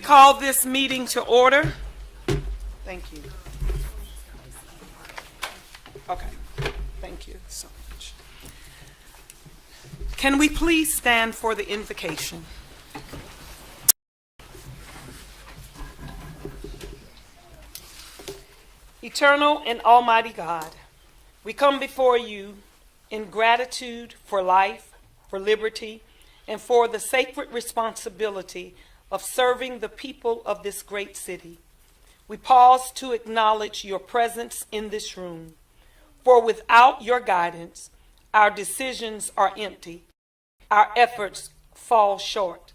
call this meeting to order. Thank you. Okay, thank you so much. Can we please stand for the invocation? Eternal and Almighty God, we come before you in gratitude for life, for liberty, and for the sacred responsibility of serving the people of this great city. We pause to acknowledge your presence in this room, for without your guidance, our decisions are empty, our efforts fall short.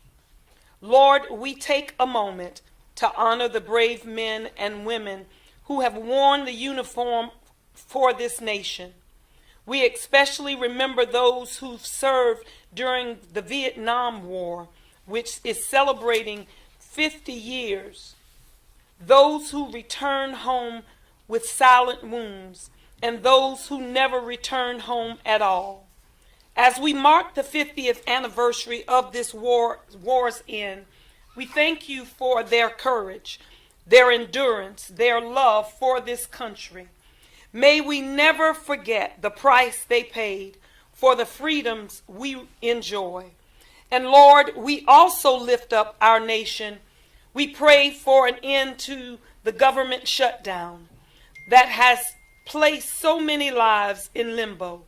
Lord, we take a moment to honor the brave men and women who have worn the uniform for this nation. We especially remember those who've served during the Vietnam War, which is celebrating 50 years. Those who return home with silent wounds, and those who never return home at all. As we mark the 50th anniversary of this war's end, we thank you for their courage, their endurance, their love for this country. May we never forget the price they paid for the freedoms we enjoy. And Lord, we also lift up our nation. We pray for an end to the government shutdown that has placed so many lives in limbo.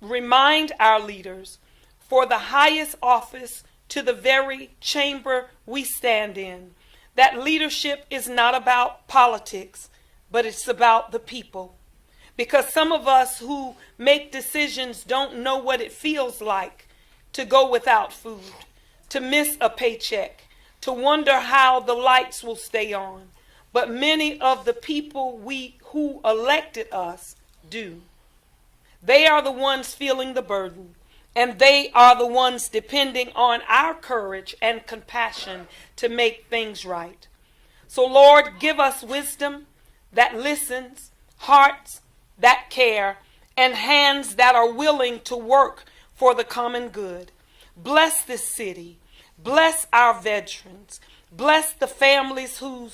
Remind our leaders, for the highest office to the very chamber we stand in, that leadership is not about politics, but it's about the people. Because some of us who make decisions don't know what it feels like to go without food, to miss a paycheck, to wonder how the lights will stay on. But many of the people who elected us do. They are the ones feeling the burden, and they are the ones depending on our courage and compassion to make things right. So Lord, give us wisdom that listens, hearts that care, and hands that are willing to work for the common good. Bless this city. Bless our veterans. Bless the families who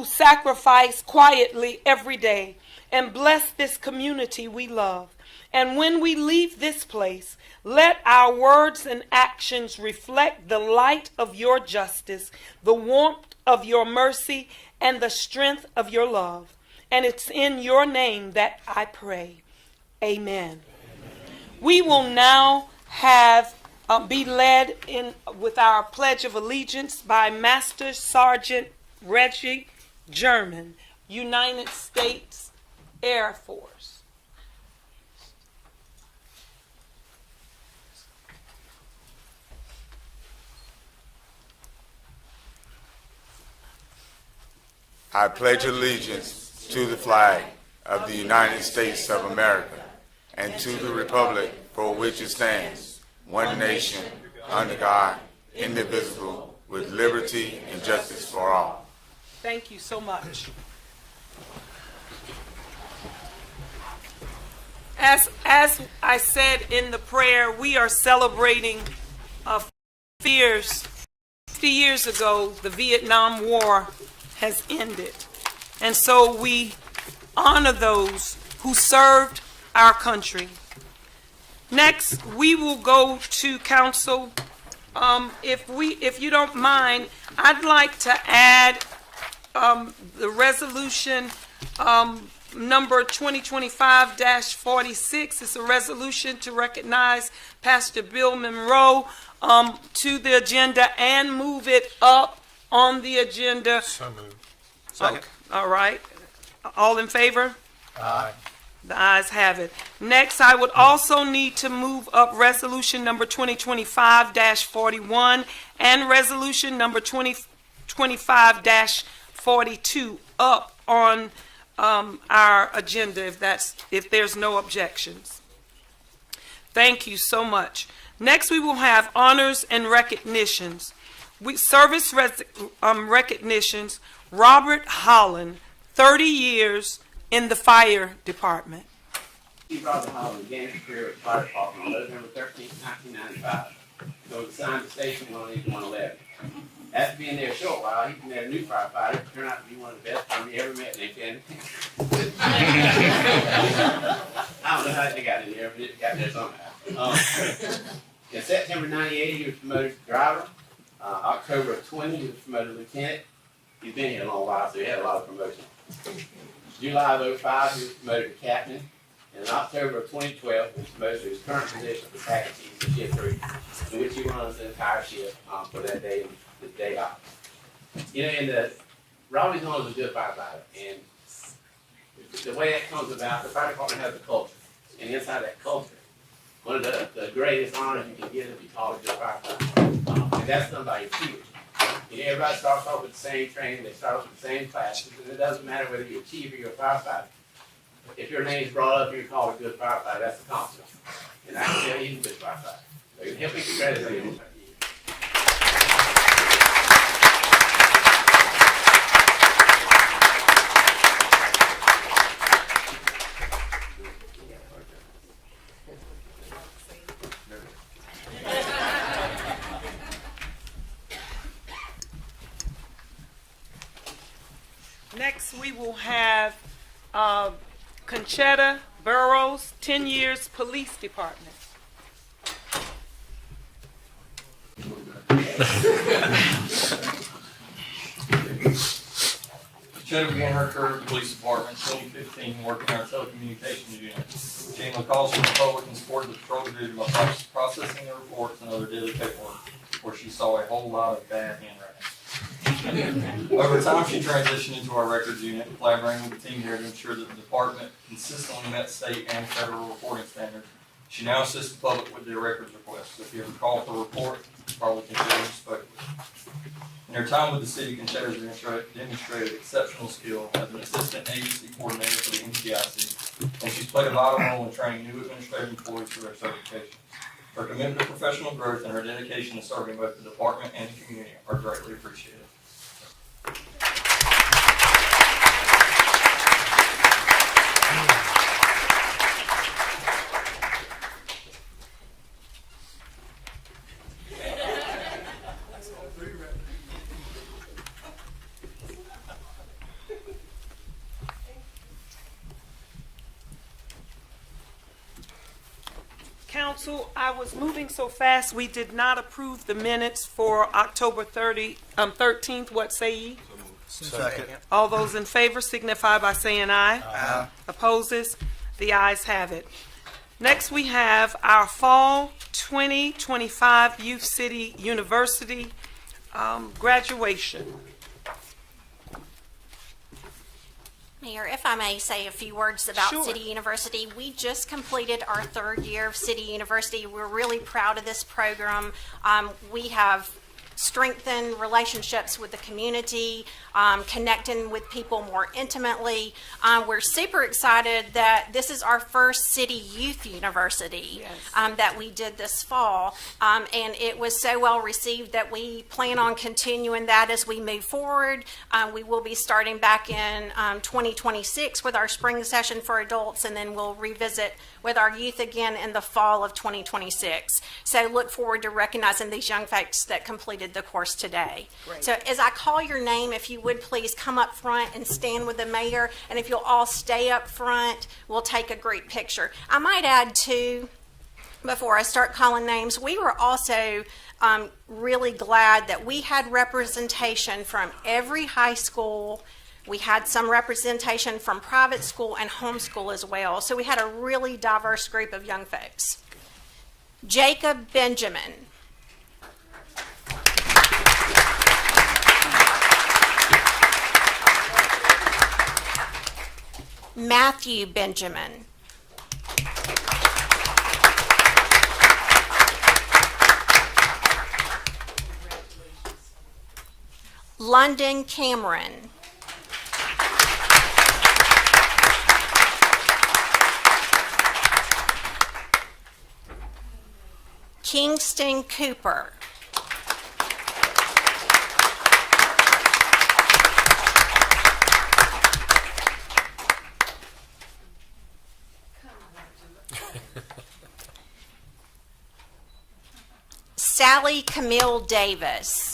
sacrifice quietly every day. And bless this community we love. And when we leave this place, let our words and actions reflect the light of your justice, the warmth of your mercy, and the strength of your love. And it's in your name that I pray. Amen. We will now be led in with our Pledge of Allegiance by Master Sergeant Reggie German, United States Air Force. I pledge allegiance to the flag of the United States of America and to the republic for which it stands, one nation, under God, indivisible, with liberty and justice for all. Thank you so much. As I said in the prayer, we are celebrating 50 years ago, the Vietnam War has ended. And so we honor those who served our country. Next, we will go to council. If you don't mind, I'd like to add the resolution number 2025-46. It's a resolution to recognize Pastor Bill Monroe to the agenda and move it up on the agenda. So moved. Okay. All right. All in favor? Aye. The ayes have it. Next, I would also need to move up resolution number 2025-41 and resolution number 2025-42 up on our agenda if there's no objections. Thank you so much. Next, we will have honors and recognitions. Recognitions. Robert Holland, 30 years in the fire department. Chief Robert Holland began his career with the fire department on November 13, 1995. So he signed the station 111. After being there a short while, he met a new firefighter, turned out to be one of the best firemen he ever met in Lincoln. I don't know how they got in there, but it got there somehow. In September '98, he was promoted to driver. October of '20, he was promoted to lieutenant. He's been here a long while, so he had a lot of promotions. July of '05, he was promoted to captain. And in October of 2012, he was promoted to his current position for packet chief in Shift 3, in which he runs the entire shift for that day and the day off. You know, Robbie's known as a good firefighter, and the way that comes about, the fire department has a culture, and inside that culture, one of the greatest honors you can get is to be called a good firefighter, and that's done by your peers. You know, everybody starts off with the same training, they start off with the same classes, and it doesn't matter whether you're a chief or you're a firefighter. If your name's brought up and you're called a good firefighter, that's a compliment. And I can tell you he's a good firefighter. So help me congratulate him. Next, we will have Conchetta Burrows, 10 years, Police Department. Conchetta began her career at the police department in 2015, working in our telecommunications unit. She handled calls from the public and supported the patrol division by processing the reports and other daily paperwork, where she saw a whole lot of bad handwriting. Over time, she transitioned into our records unit, collaborating with the team here to ensure that the department consistently met state and federal reporting standards. She now assists the public with their records requests. If you have a call for a report, probably consider her spoken. In her time with the city, Conchetta has demonstrated exceptional skill as an assistant agency coordinator for the NCIC, and she's played a vital role in training new administrative employees through their certifications. Her commitment to professional growth and her dedication to serving both the department and the community are greatly appreciated. Council, I was moving so fast, we did not approve the minutes for October 13th. What say ye? Second. All those in favor signify by saying aye. Aye. Opposes? The ayes have it. Next, we have our Fall 2025 Youth City University graduation. Mayor, if I may say a few words about Sure. City University. We just completed our third year of City University. We're really proud of this program. We have strengthen relationships with the community, connecting with people more intimately. We're super excited that this is our first City Youth University that we did this fall, and it was so well received that we plan on continuing that as we move forward. We will be starting back in 2026 with our spring session for adults, and then we'll revisit with our youth again in the fall of 2026. So look forward to recognizing these young folks that completed the course today. Great. So as I call your name, if you would please come up front and stand with the mayor, and if you'll all stay up front, we'll take a great picture. I might add too, before I start calling names, we were also really glad that we had representation from every high school. We had some representation from private school and homeschool as well. So we had a really diverse group of young folks. Jacob Benjamin. Matthew Benjamin. London Cameron. Kingston Cooper. Sally Camille Davis.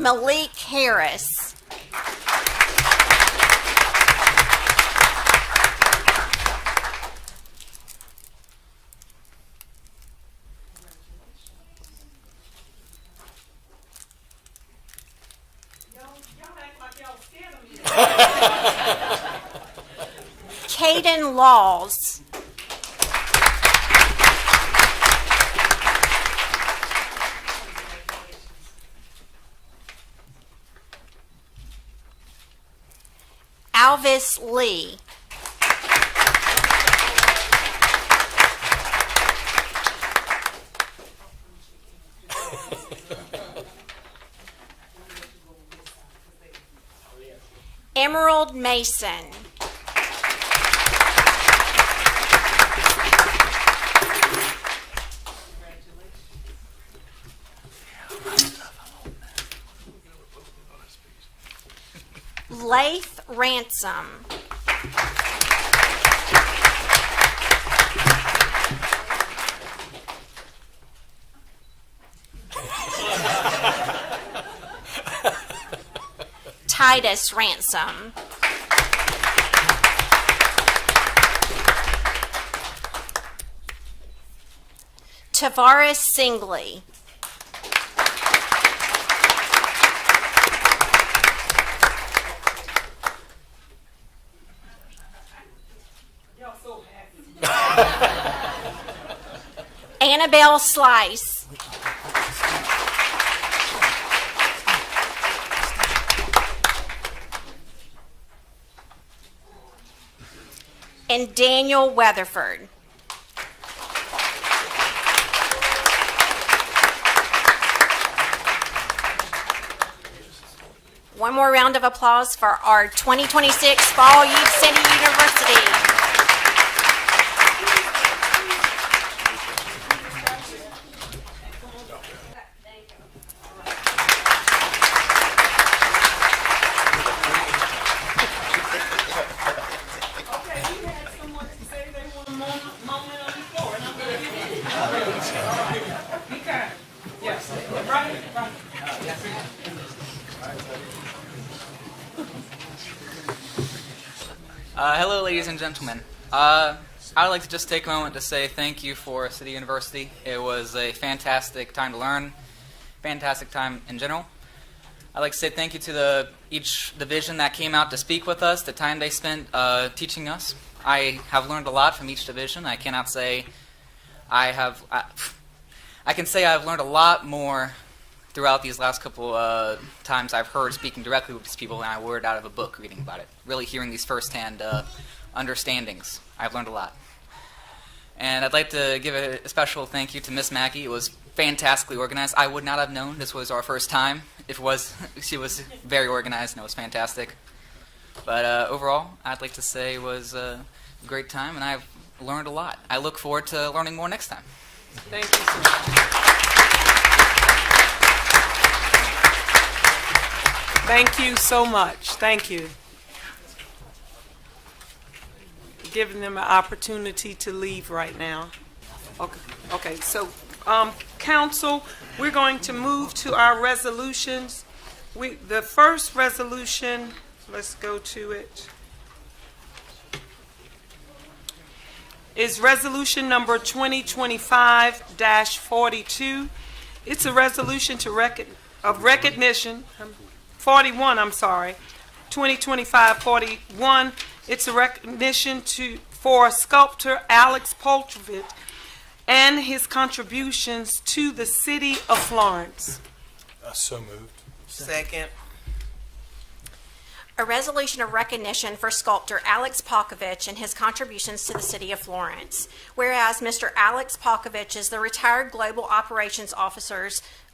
Malik Harris. Caden Laws. Alvis Lee. Emerald Mason. Laith Ransom. Titus Ransom. Tavares Singley. Annabelle Slice. And Daniel Weatherford. One more round of applause for our 2026 Fall Youth City University. Hello, ladies and gentlemen. I would like to just take a moment to say thank you for City University. It was a fantastic time to learn, fantastic time in general. I'd like to say thank you to each division that came out to speak with us, the time they spent teaching us. I have learned a lot from each division. I cannot say I have... I can say I've learned a lot more throughout these last couple times I've heard speaking directly with these people than I would out of a book reading about it. Really hearing these firsthand understandings. I've learned a lot. And I'd like to give a special thank you to Miss Mackey. It was fantastically organized. I would not have known this was our first time. She was very organized and it was fantastic. But overall, I'd like to say it was a great time and I've learned a lot. I look forward to learning more next time. Thank you so much. Thank you so much. Thank you. Giving them an opportunity to leave right now. Okay. So, council, we're going to move to our resolutions. The first resolution, let's go to it, is resolution number 2025-42. It's a resolution of recognition, 2025-41. It's a recognition for sculptor Alex Poltrovich and his contributions to the city of Florence. So moved. Second. A resolution of recognition for sculptor Alex Polkovich and his contributions to the city of Florence. Whereas Mr. Alex Polkovich is the retired global operations officer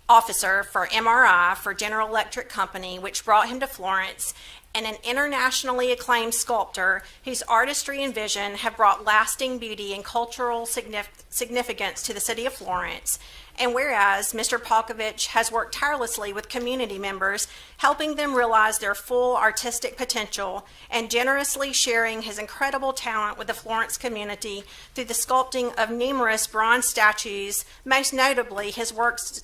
for MRI for General Electric Company, which brought him to Florence, and an internationally acclaimed sculptor whose artistry and vision have brought lasting beauty and cultural significance to the city of Florence. And whereas Mr. Polkovich has worked tirelessly with community members, helping them realize their full artistic potential and generously sharing his incredible talent with the Florence community through the sculpting of numerous bronze statues, most notably his works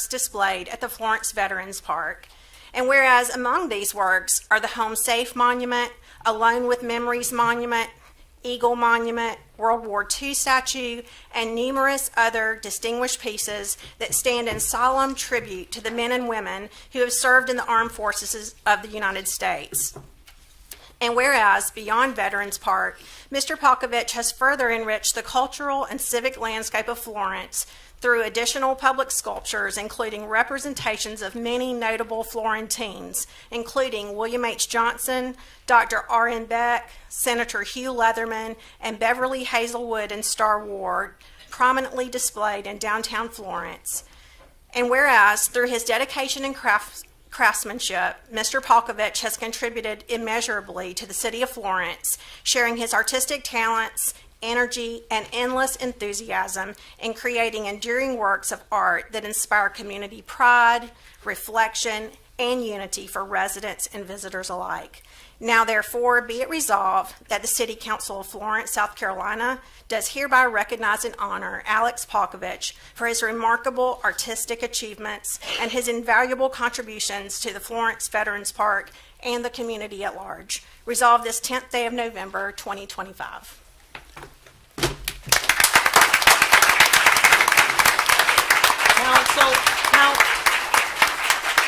displayed at the Florence Veterans Park. And whereas among these works are the Home Safe Monument, Alone with Memories Monument, Eagle Monument, World War II statue, and numerous other distinguished pieces that stand in solemn tribute to the men and women who have served in the armed forces of the United States. And whereas, beyond Veterans Park, Mr. Palkovich has further enriched the cultural and civic landscape of Florence through additional public sculptures, including representations of many notable Florentines, including William H. Johnson, Dr. R.N. Beck, Senator Hugh Leatherman, and Beverly Hazelwood and Star Ward, prominently displayed in downtown Florence. And whereas, through his dedication and craftsmanship, Mr. Palkovich has contributed immeasurably to the city of Florence, sharing his artistic talents, energy, and endless enthusiasm in creating enduring works of art that inspire community pride, reflection, and unity for residents and visitors alike. Now, therefore, be it resolved that the City Council of Florence, South Carolina, does hereby recognize and honor Alex Palkovich for his remarkable artistic achievements and his invaluable contributions to the Florence Veterans Park and the community at large. Resolved this 10th day of November, 2025.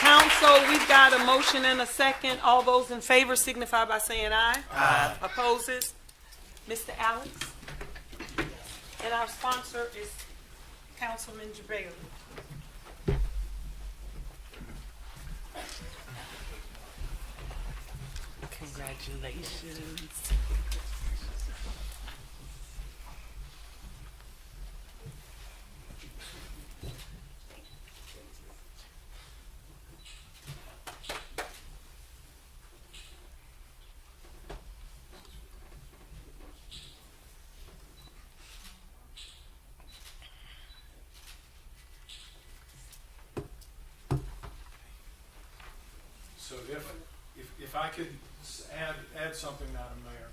Council, we've got a motion and a second. All those in favor signify by saying aye. Aye. Opposes? Mr. Alex? And our sponsor is Councilman Jabali. Congratulations. So if I could add something, Madam Mayor,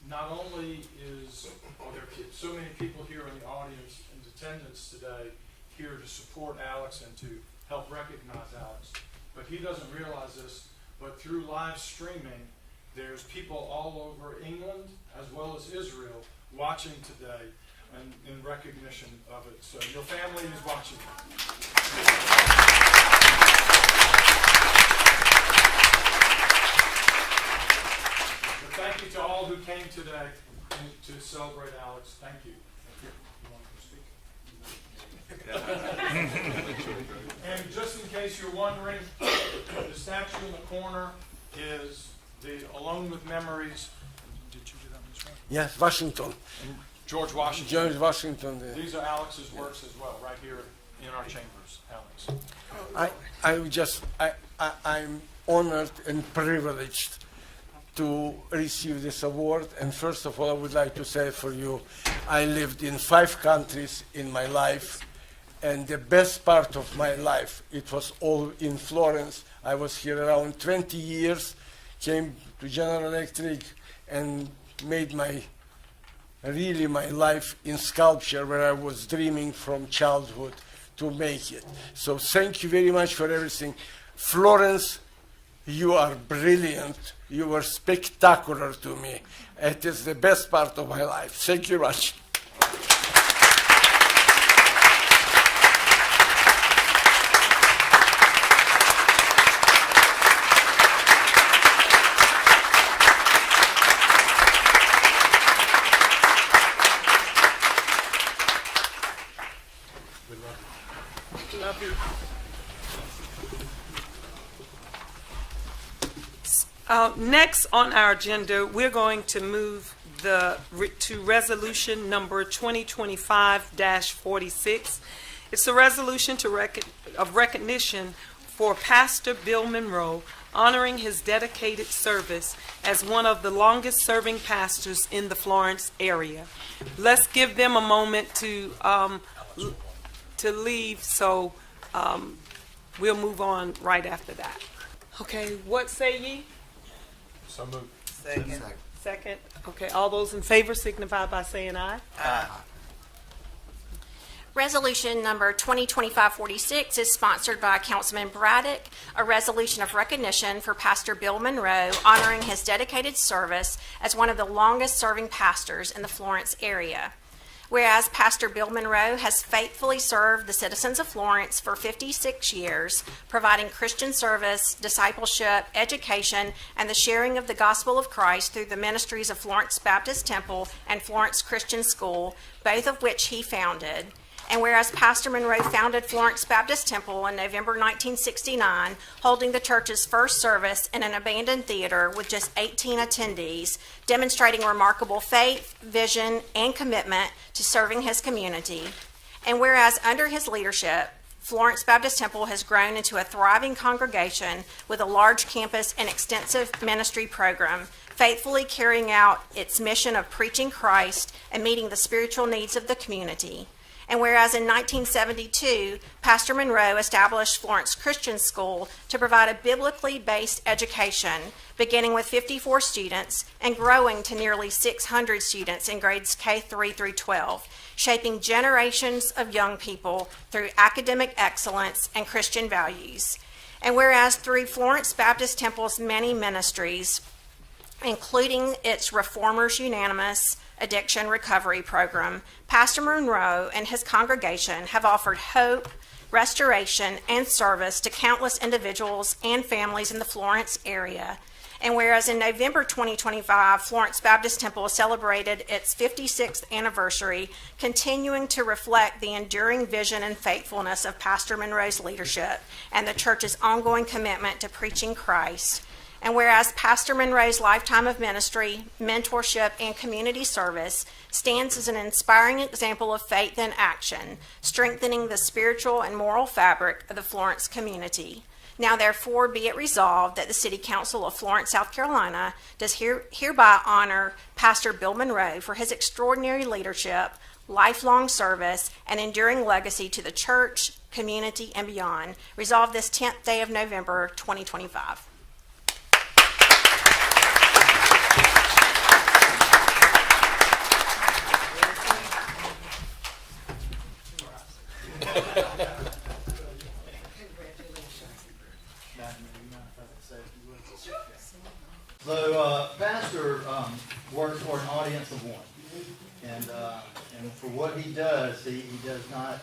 not only are there so many people here in the audience in attendance today here to support Alex and to help recognize Alex, but he doesn't realize this, but through live streaming, there's people all over England as well as Israel watching today and in recognition of it. So your family is watching. Thank you to all who came today to celebrate Alex. Thank you. You want to speak? And just in case you're wondering, the statue in the corner is the Alone with Memories. Did you do that one, Mr. Yes, Washington. George Washington. George Washington. These are Alex's works as well, right here in our chambers, Alex. I'm honored and privileged to receive this award. And first of all, I would like to say for you, I lived in 5 countries in my life, and the best part of my life, it was all in Florence. I was here around 20 years, came to General Electric and made my life in sculpture, where I was dreaming from childhood to make it. So thank you very much for everything. Florence, you are brilliant. You were spectacular to me. It is the best part of my life. Thank you very much. Love you. Next on our agenda, we're going to move to resolution number 2025-46. It's a resolution of recognition for Pastor Bill Monroe, honoring his dedicated service as one of the longest-serving pastors in the Florence area. Let's give them a moment to leave, so we'll move on right after that. Okay, what say ye? So moved. Second. Okay, all those in favor signify by saying aye. Aye. Resolution number 2025-46 is sponsored by Councilman Braddock, a resolution of recognition for Pastor Bill Monroe, honoring his dedicated service as one of the longest-serving pastors in the Florence area. Whereas Pastor Bill Monroe has faithfully served the citizens of Florence for 56 years, providing Christian service, discipleship, education, and the sharing of the gospel of Christ through the ministries of Florence Baptist Temple and Florence Christian School, both of which he founded. And whereas Pastor Monroe founded Florence Baptist Temple in November 1969, holding the church's first service in an abandoned theater with just 18 attendees, demonstrating remarkable faith, vision, and commitment to serving his community. And whereas under his leadership, Florence Baptist Temple has grown into a thriving congregation with a large campus and extensive ministry program, faithfully carrying out its mission of preaching Christ and meeting the spiritual needs of the community. And whereas in 1972, Pastor Monroe established Florence Christian School to provide a biblically based education, beginning with 54 students and growing to nearly 600 students in grades K-3 through 12, shaping generations of young people through academic excellence and Christian values. And whereas through Florence Baptist Temple's many ministries, including its Reformers Unanimous Addiction Recovery Program, Pastor Monroe and his congregation have offered hope, restoration, and service to countless individuals and families in the Florence area. And whereas in November 2025, Florence Baptist Temple celebrated its 56th anniversary, continuing to reflect the enduring vision and faithfulness of Pastor Monroe's leadership and the church's ongoing commitment to preaching Christ. And whereas Pastor Monroe's lifetime of ministry, mentorship, and community service stands as an inspiring example of faith in action, strengthening the spiritual and moral fabric of the Florence community. Now therefore be it resolved that the City Council of Florence, South Carolina does hereby honor Pastor Bill Monroe for his extraordinary leadership, lifelong service, and enduring legacy to the church, community, and beyond. Resolved this 10th day of November, 2025. So, Pastor works for an audience of one, and for what he does not,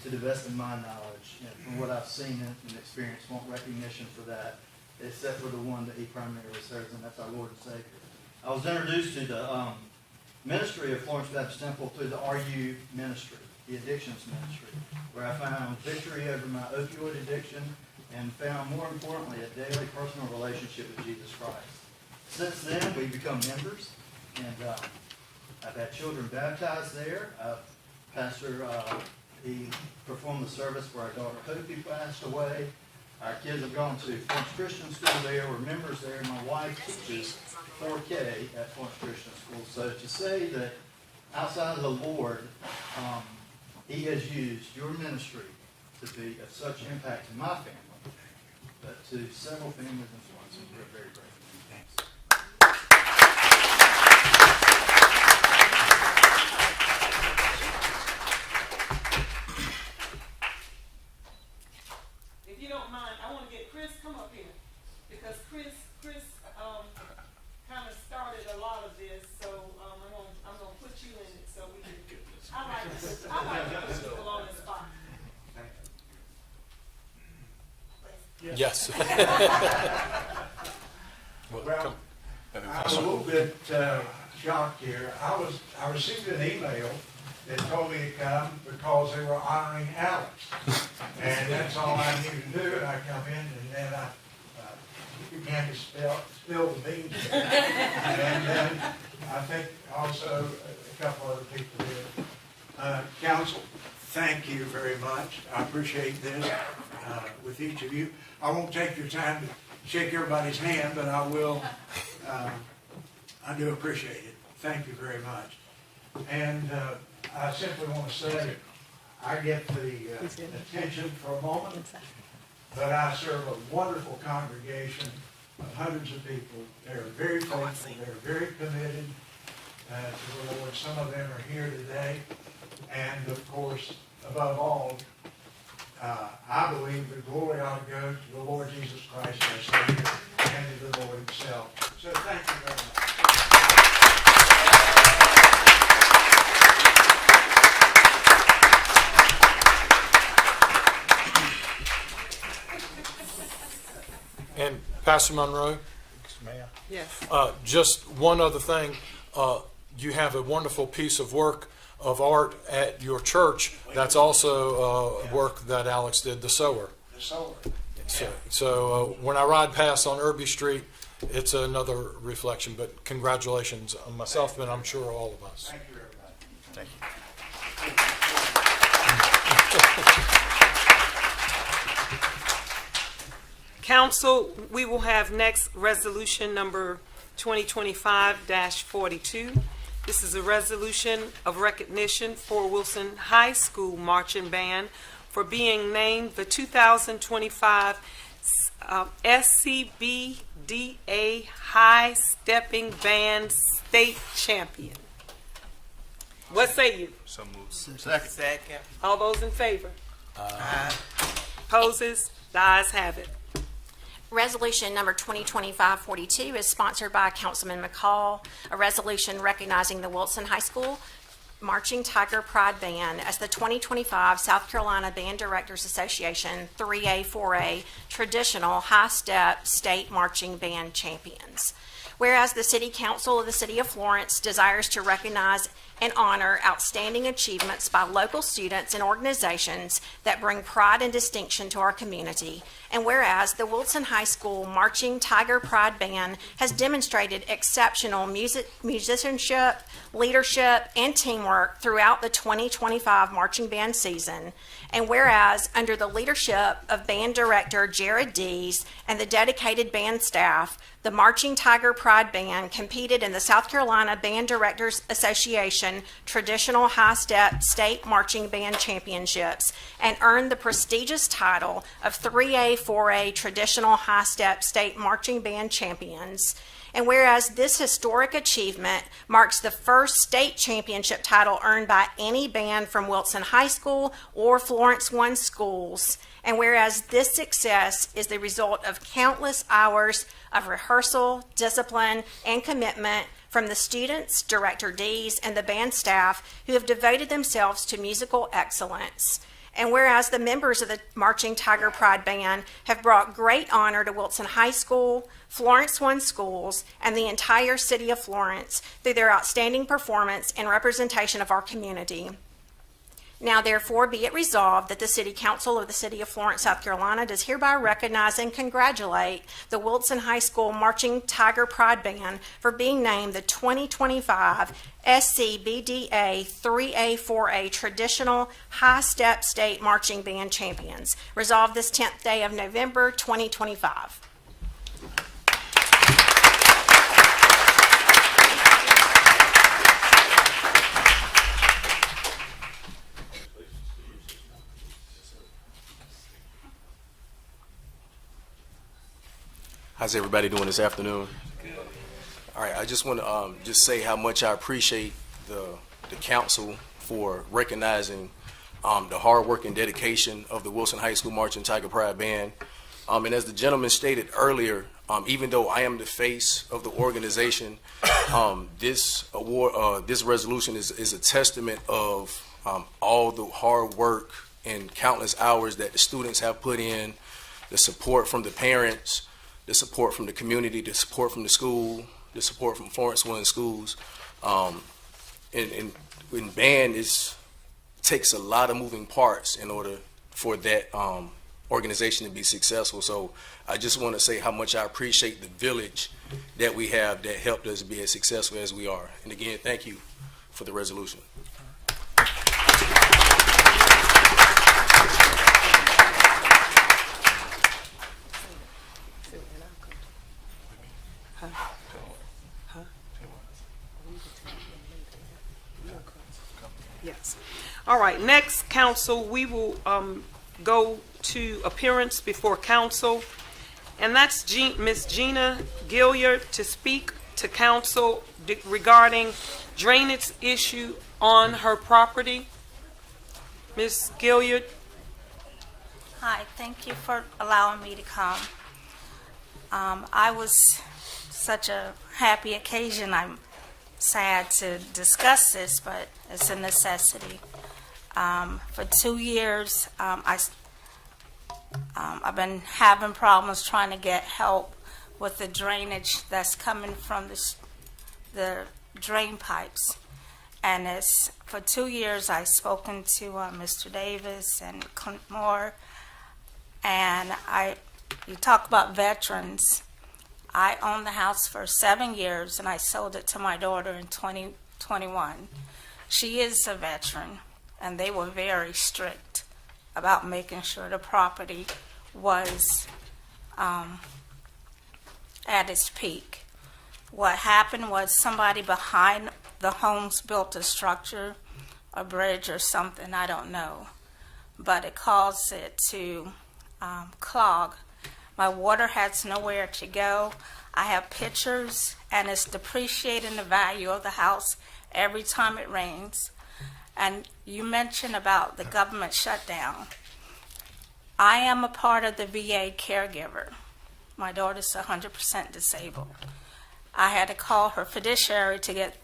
to the best of my knowledge, and from what I've seen and experienced, want recognition for that, except for the one that he primarily serves, and that's our Lord and Savior. I was introduced to the ministry of Florence Baptist Temple through the RU ministry, the addictions ministry, where I found victory over my opioid addiction and found, more importantly, a daily personal relationship with Jesus Christ. Since then, we've become members, and I've had children baptized there. Pastor, he performed the service for our daughter Hope, who passed away. Our kids have gone to Florence Christian School there. We're members there. My wife teaches 4K at Florence Christian School. So to say that outside of the Lord, he has used your ministry to be of such impact to my family, but to several families in Florence, and we're very grateful. Thanks. If you don't mind, I want to get Chris, come up here, because Chris kind of started a lot of this, so I'm gonna put you in it, so we can. I like to put people on the spot. Yes. Well, I'm a little bit shocked here. I received an email that told me to come because they were honoring Alex. And that's all I needed to do, and I come in, and then I began to spill the beans. And then I think also a couple other people did. Council, thank you very much. I appreciate this with each of you. I won't take your time to shake everybody's hand, but I will. I do appreciate it. Thank you very much. And I simply want to say, I get the attention for a moment, but I serve a wonderful congregation of hundreds of people. They're very faithful. They're very committed to the Lord. Some of them are here today. And of course, above all, I believe the glory ought to go to the Lord Jesus Christ, our Savior, and to the Lord himself. So thank you very much. And Pastor Monroe, Yes. just one other thing. You have a wonderful piece of work of art at your church. That's also work that Alex did, the sower. The sower. So when I ride past on Irby Street, it's another reflection. But congratulations on myself, and I'm sure all of us. Thank you, everybody. Thank you. Council, we will have next resolution number 2025-42. This is a resolution of recognition for Wilson High School Marching Band for being named the 2025 SCBDA High Stepping Band State Champion. What say you? Second. All those in favor? Opposes? The ayes have it. Resolution number 2025-42 is sponsored by Councilman McCall, a resolution recognizing the Wilson High School Marching Tiger Pride Band as the 2025 South Carolina Band Directors Association 3A/4A Traditional High Step State Marching Band Champions. Whereas the City Council of the City of Florence desires to recognize and honor outstanding achievements by local students and organizations that bring pride and distinction to our community. And whereas the Wilson High School Marching Tiger Pride Band has demonstrated exceptional musicianship, leadership, and teamwork throughout the 2025 marching band season. And whereas under the leadership of band director Jared Dees and the dedicated band staff, the Marching Tiger Pride Band competed in the South Carolina Band Directors Association Traditional High Step State Marching Band Championships and earned the prestigious title of 3A/4A Traditional High Step State Marching Band Champions. And whereas this historic achievement marks the first state championship title earned by any band from Wilson High School or Florence One schools, and whereas this success is the result of countless hours of rehearsal, discipline, and commitment from the students, Director Dees, and the band staff who have devoted themselves to musical excellence. And whereas the members of the Marching Tiger Pride Band have brought great honor to Wilson High School, Florence One schools, and the entire city of Florence through their outstanding performance and representation of our community. Now, therefore, be it resolved that the City Council of the City of Florence, South Carolina, does hereby recognize and congratulate the Wilson High School Marching Tiger Pride Band for being named the 2025 SCBDA 3A/4A Traditional High Step State Marching Band Champions. Resolved this 10th day of November, 2025. How's everybody doing this afternoon? All right, I just want to just say how much I appreciate the council for recognizing the hard work and dedication of the Wilson High School Marching Tiger Pride Band. And as the gentleman stated earlier, even though I am the face of the organization, this award, this resolution is a testament of all the hard work and countless hours that the students have put in, the support from the parents, the support from the community, the support from the school, the support from Florence One schools. And band takes a lot of moving parts in order for that organization to be successful. So I just want to say how much I appreciate the village that we have that helped us be as successful as we are. And again, thank you for the resolution. Yes. All right, next, council, we will go to appearance before council, and that's Ms. Gina Gilliard to speak to council regarding drainage issue on her property. Ms. Gilliard? Hi, thank you for allowing me to come. I was such a happy occasion. I'm sad to discuss this, but it's a necessity. For 2 years, I've been having problems trying to get help with the drainage that's coming from the drain pipes. And for 2 years, I've spoken to Mr. Davis and Clint Moore. And you talk about veterans. I owned the house for 7 years, and I sold it to my daughter in 2021. She is a veteran, and they were very strict about making sure the property was at its peak. What happened was somebody behind the homes built a structure, a bridge or something, I don't know, but it caused it to clog. My water has nowhere to go. I have pictures, and it's depreciating the value of the house every time it rains. And you mentioned about the government shutdown. I am a part of the VA caregiver. My daughter's 100% disabled. I had to call her fiduciary to get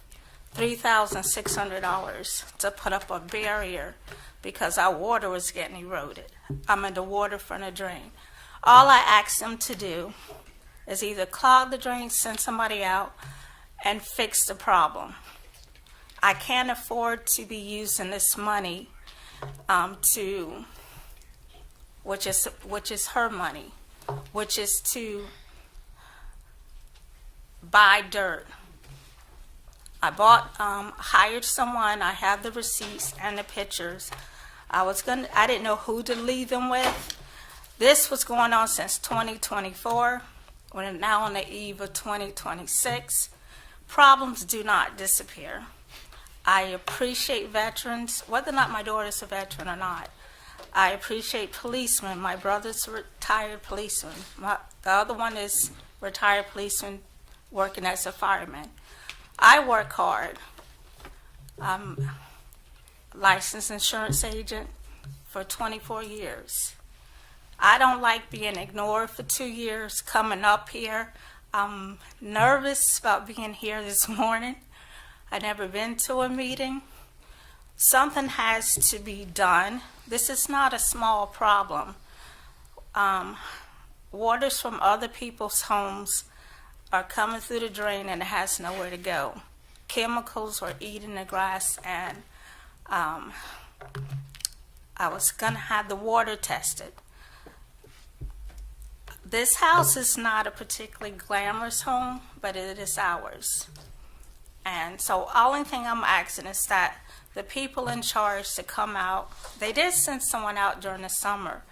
$3,600 to put up a barrier because our water was getting eroded. I'm in the waterfront of drain. All I asked them to do is either clog the drain, send somebody out, and fix the problem. I can't afford to be using this money which is her money, which is to buy dirt. I hired someone. I have the receipts and the pictures. I didn't know who to leave them with. This was going on since 2024. We're now on the eve of 2026. Problems do not disappear. I appreciate veterans, whether or not my daughter's a veteran or not. I appreciate policemen. My brother's a retired policeman. The other one is retired policeman working as a fireman. I work hard. I'm a licensed insurance agent for 24 years. I don't like being ignored for 2 years coming up here. I'm nervous about being here this morning. I've never been to a meeting. Something has to be done. This is not a small problem. Waters from other people's homes are coming through the drain and it has nowhere to go. Chemicals are eating the grass, and I was going to have the water tested. This house is not a particularly glamorous home, but it is ours. And so only thing I'm asking is that the people in charge to come out, they did send someone out during the summer,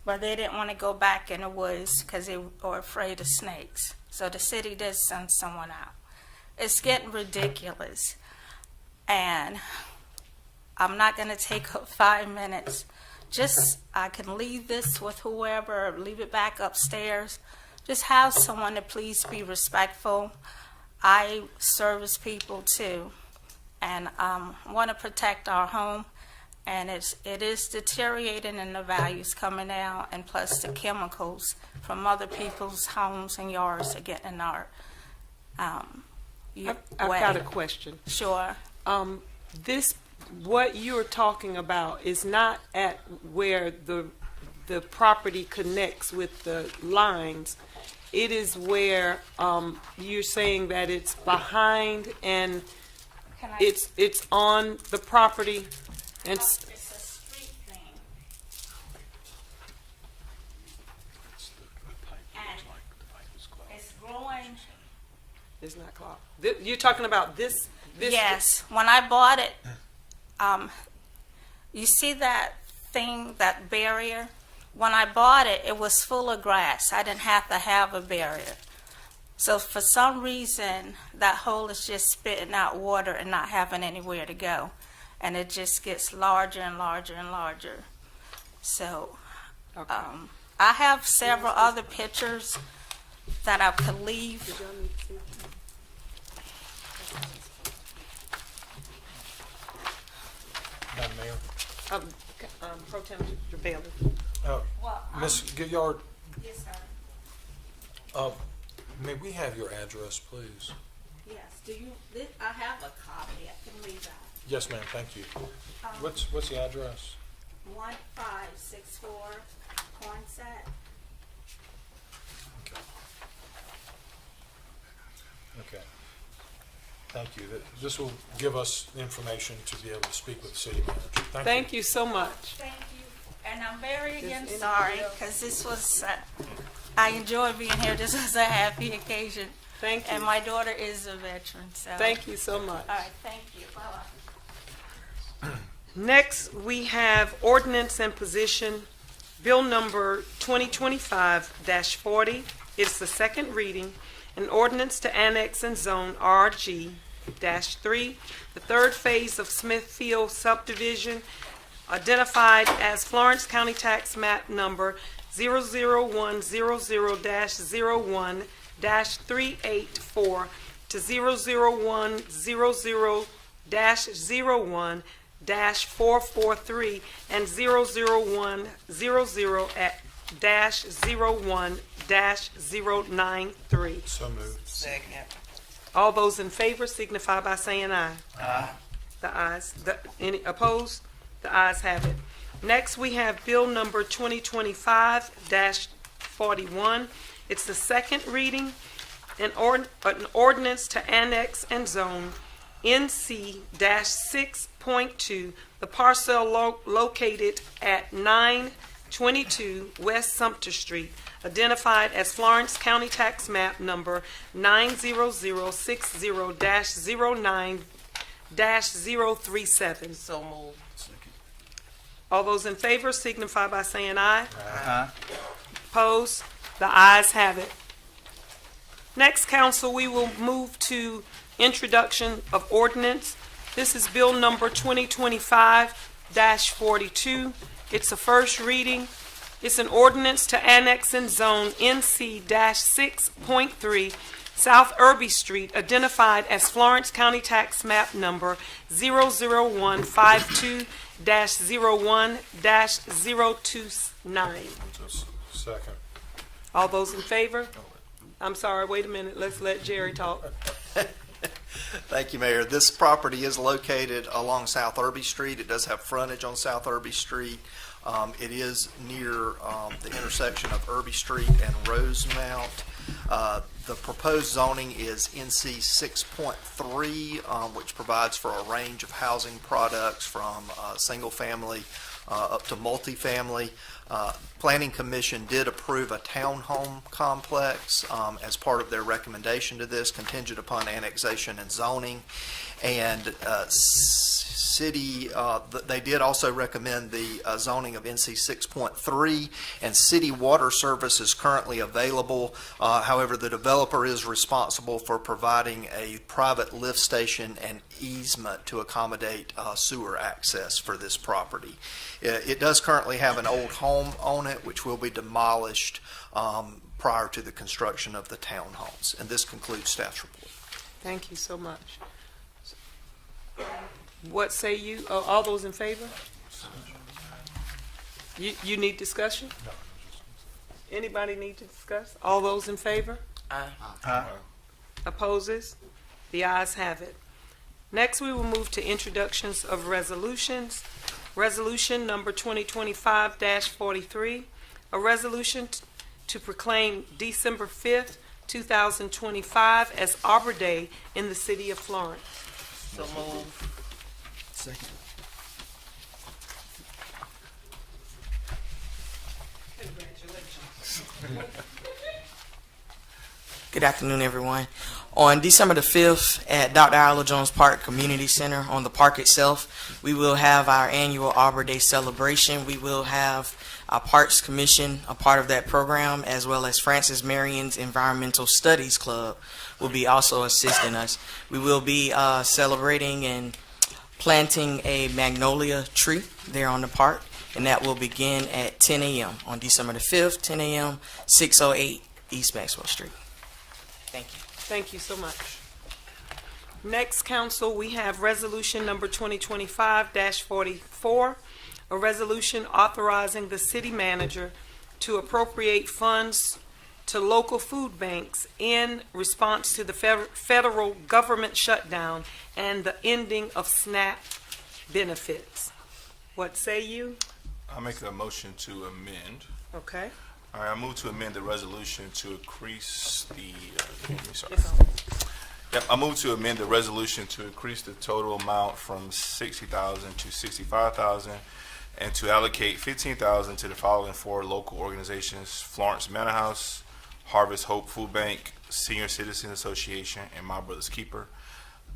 but they didn't want to go back in the woods because they were afraid of snakes. So the city did send someone out. It's getting ridiculous. And I'm not going to take up 5 minutes. Just, I can leave this with whoever, or leave it back upstairs. Just have someone to please be respectful. I service people too, and want to protect our home. And it is deteriorating, and the value's coming down, and plus the chemicals from other people's homes and yards are getting in our I've got a question. Sure. What you're talking about is not at where the property connects with the lines. It is where you're saying that it's behind and it's on the property. And It's a street thing. And it's growing. it's not clogged. You're talking about this? Yes. When I bought it, you see that thing, that barrier? When I bought it, it was full of grass. I didn't have to have a barrier. So for some reason, that hole is just spitting out water and not having anywhere to go. And it just gets larger and larger and larger. So Okay. I have several other pictures that I could leave. Madam Mayor. Pro Tem Bailey. Ms. Gilliard, Yes, sir. may we have your address, please? Yes, I have a copy, I can read that. Yes, ma'am, thank you. What's the address? 1564 Cornset. Okay. Thank you. This will give us information to be able to speak with the city manager. Thank you so much. Thank you. And I'm very again anybody sorry, else? because this was, I enjoyed being here. This was a happy occasion. Thank you. And my daughter is a veteran, so. Thank you so much. All right, thank you. Bye-bye. Next, we have ordinance and position, bill number 2025-40. It's the second reading, an ordinance to annex and zone RG-3, the third phase of Smithfield subdivision, identified as Florence County Tax Map number 00100-01-384 to 00100-01-443 and 00100-01-093. So moved. All those in favor signify by saying aye. Aye. The ayes. Any opposed? The ayes have it. Next, we have bill number 2025-41. It's the second reading, an ordinance to annex and zone NC-6.2, the parcel located at 922 West Sumter Street, identified as Florence County Tax Map number 90060-09-037. So moved. All those in favor signify by saying aye. Aye. Opposed? The ayes have it. Next, council, we will move to introduction of ordinance. This is bill number 2025-42. It's a first reading. It's an ordinance to annex and zone NC-6.3 South Irby Street, identified as Florence County Tax Map number 00152-01-029. Second. All those in favor? I'm sorry, wait a minute. Let's let Jerry talk. Thank you, Mayor. This property is located along South Irby Street. It does have frontage on South Irby Street. It is near the intersection of Irby Street and Rosemount. The proposed zoning is NC 6.3, which provides for a range of housing products from single family up to multifamily. Planning Commission did approve a townhome complex as part of their recommendation to this, contingent upon annexation and zoning. And they did also recommend the zoning of NC 6.3, and city water service is currently available. However, the developer is responsible for providing a private lift station and easement to accommodate sewer access for this property. It does currently have an old home on it, which will be demolished prior to the construction of the townhomes. And this concludes staff's report. Thank you so much. What say you? All those in favor? You need discussion? Anybody need to discuss? All those in favor? Aye. Opposes? The ayes have it. Next, we will move to introductions of resolutions. Resolution number 2025-43, a resolution to proclaim December 5th, 2025 as Arbor Day in the city of Florence. So moved. Second. Good afternoon, everyone. On December the 5th at Dr. Isla Jones Park Community Center, on the park itself, we will have our annual Arbor Day celebration. We will have our Parks Commission a part of that program, as well as Francis Marion's Environmental Studies Club will be also assisting us. We will be celebrating and planting a magnolia tree there on the park, and that will begin at 10 a.m. on December the 5th, 10 a.m., 608 East Maxwell Street. Thank you. Thank you so much. Next, council, we have resolution number 2025-44, a resolution authorizing the city manager to appropriate funds to local food banks in response to the federal government shutdown and the ending of SNAP benefits. What say you? I'll make a motion to amend. Okay. All right, I move to amend the resolution to increase the, I move to amend the resolution to increase the total amount from 60,000 to 65,000 and to allocate 15,000 to the following four local organizations: Florence Manor House, Harvest Hope Food Bank, Senior Citizens Association, and My Brother's Keeper.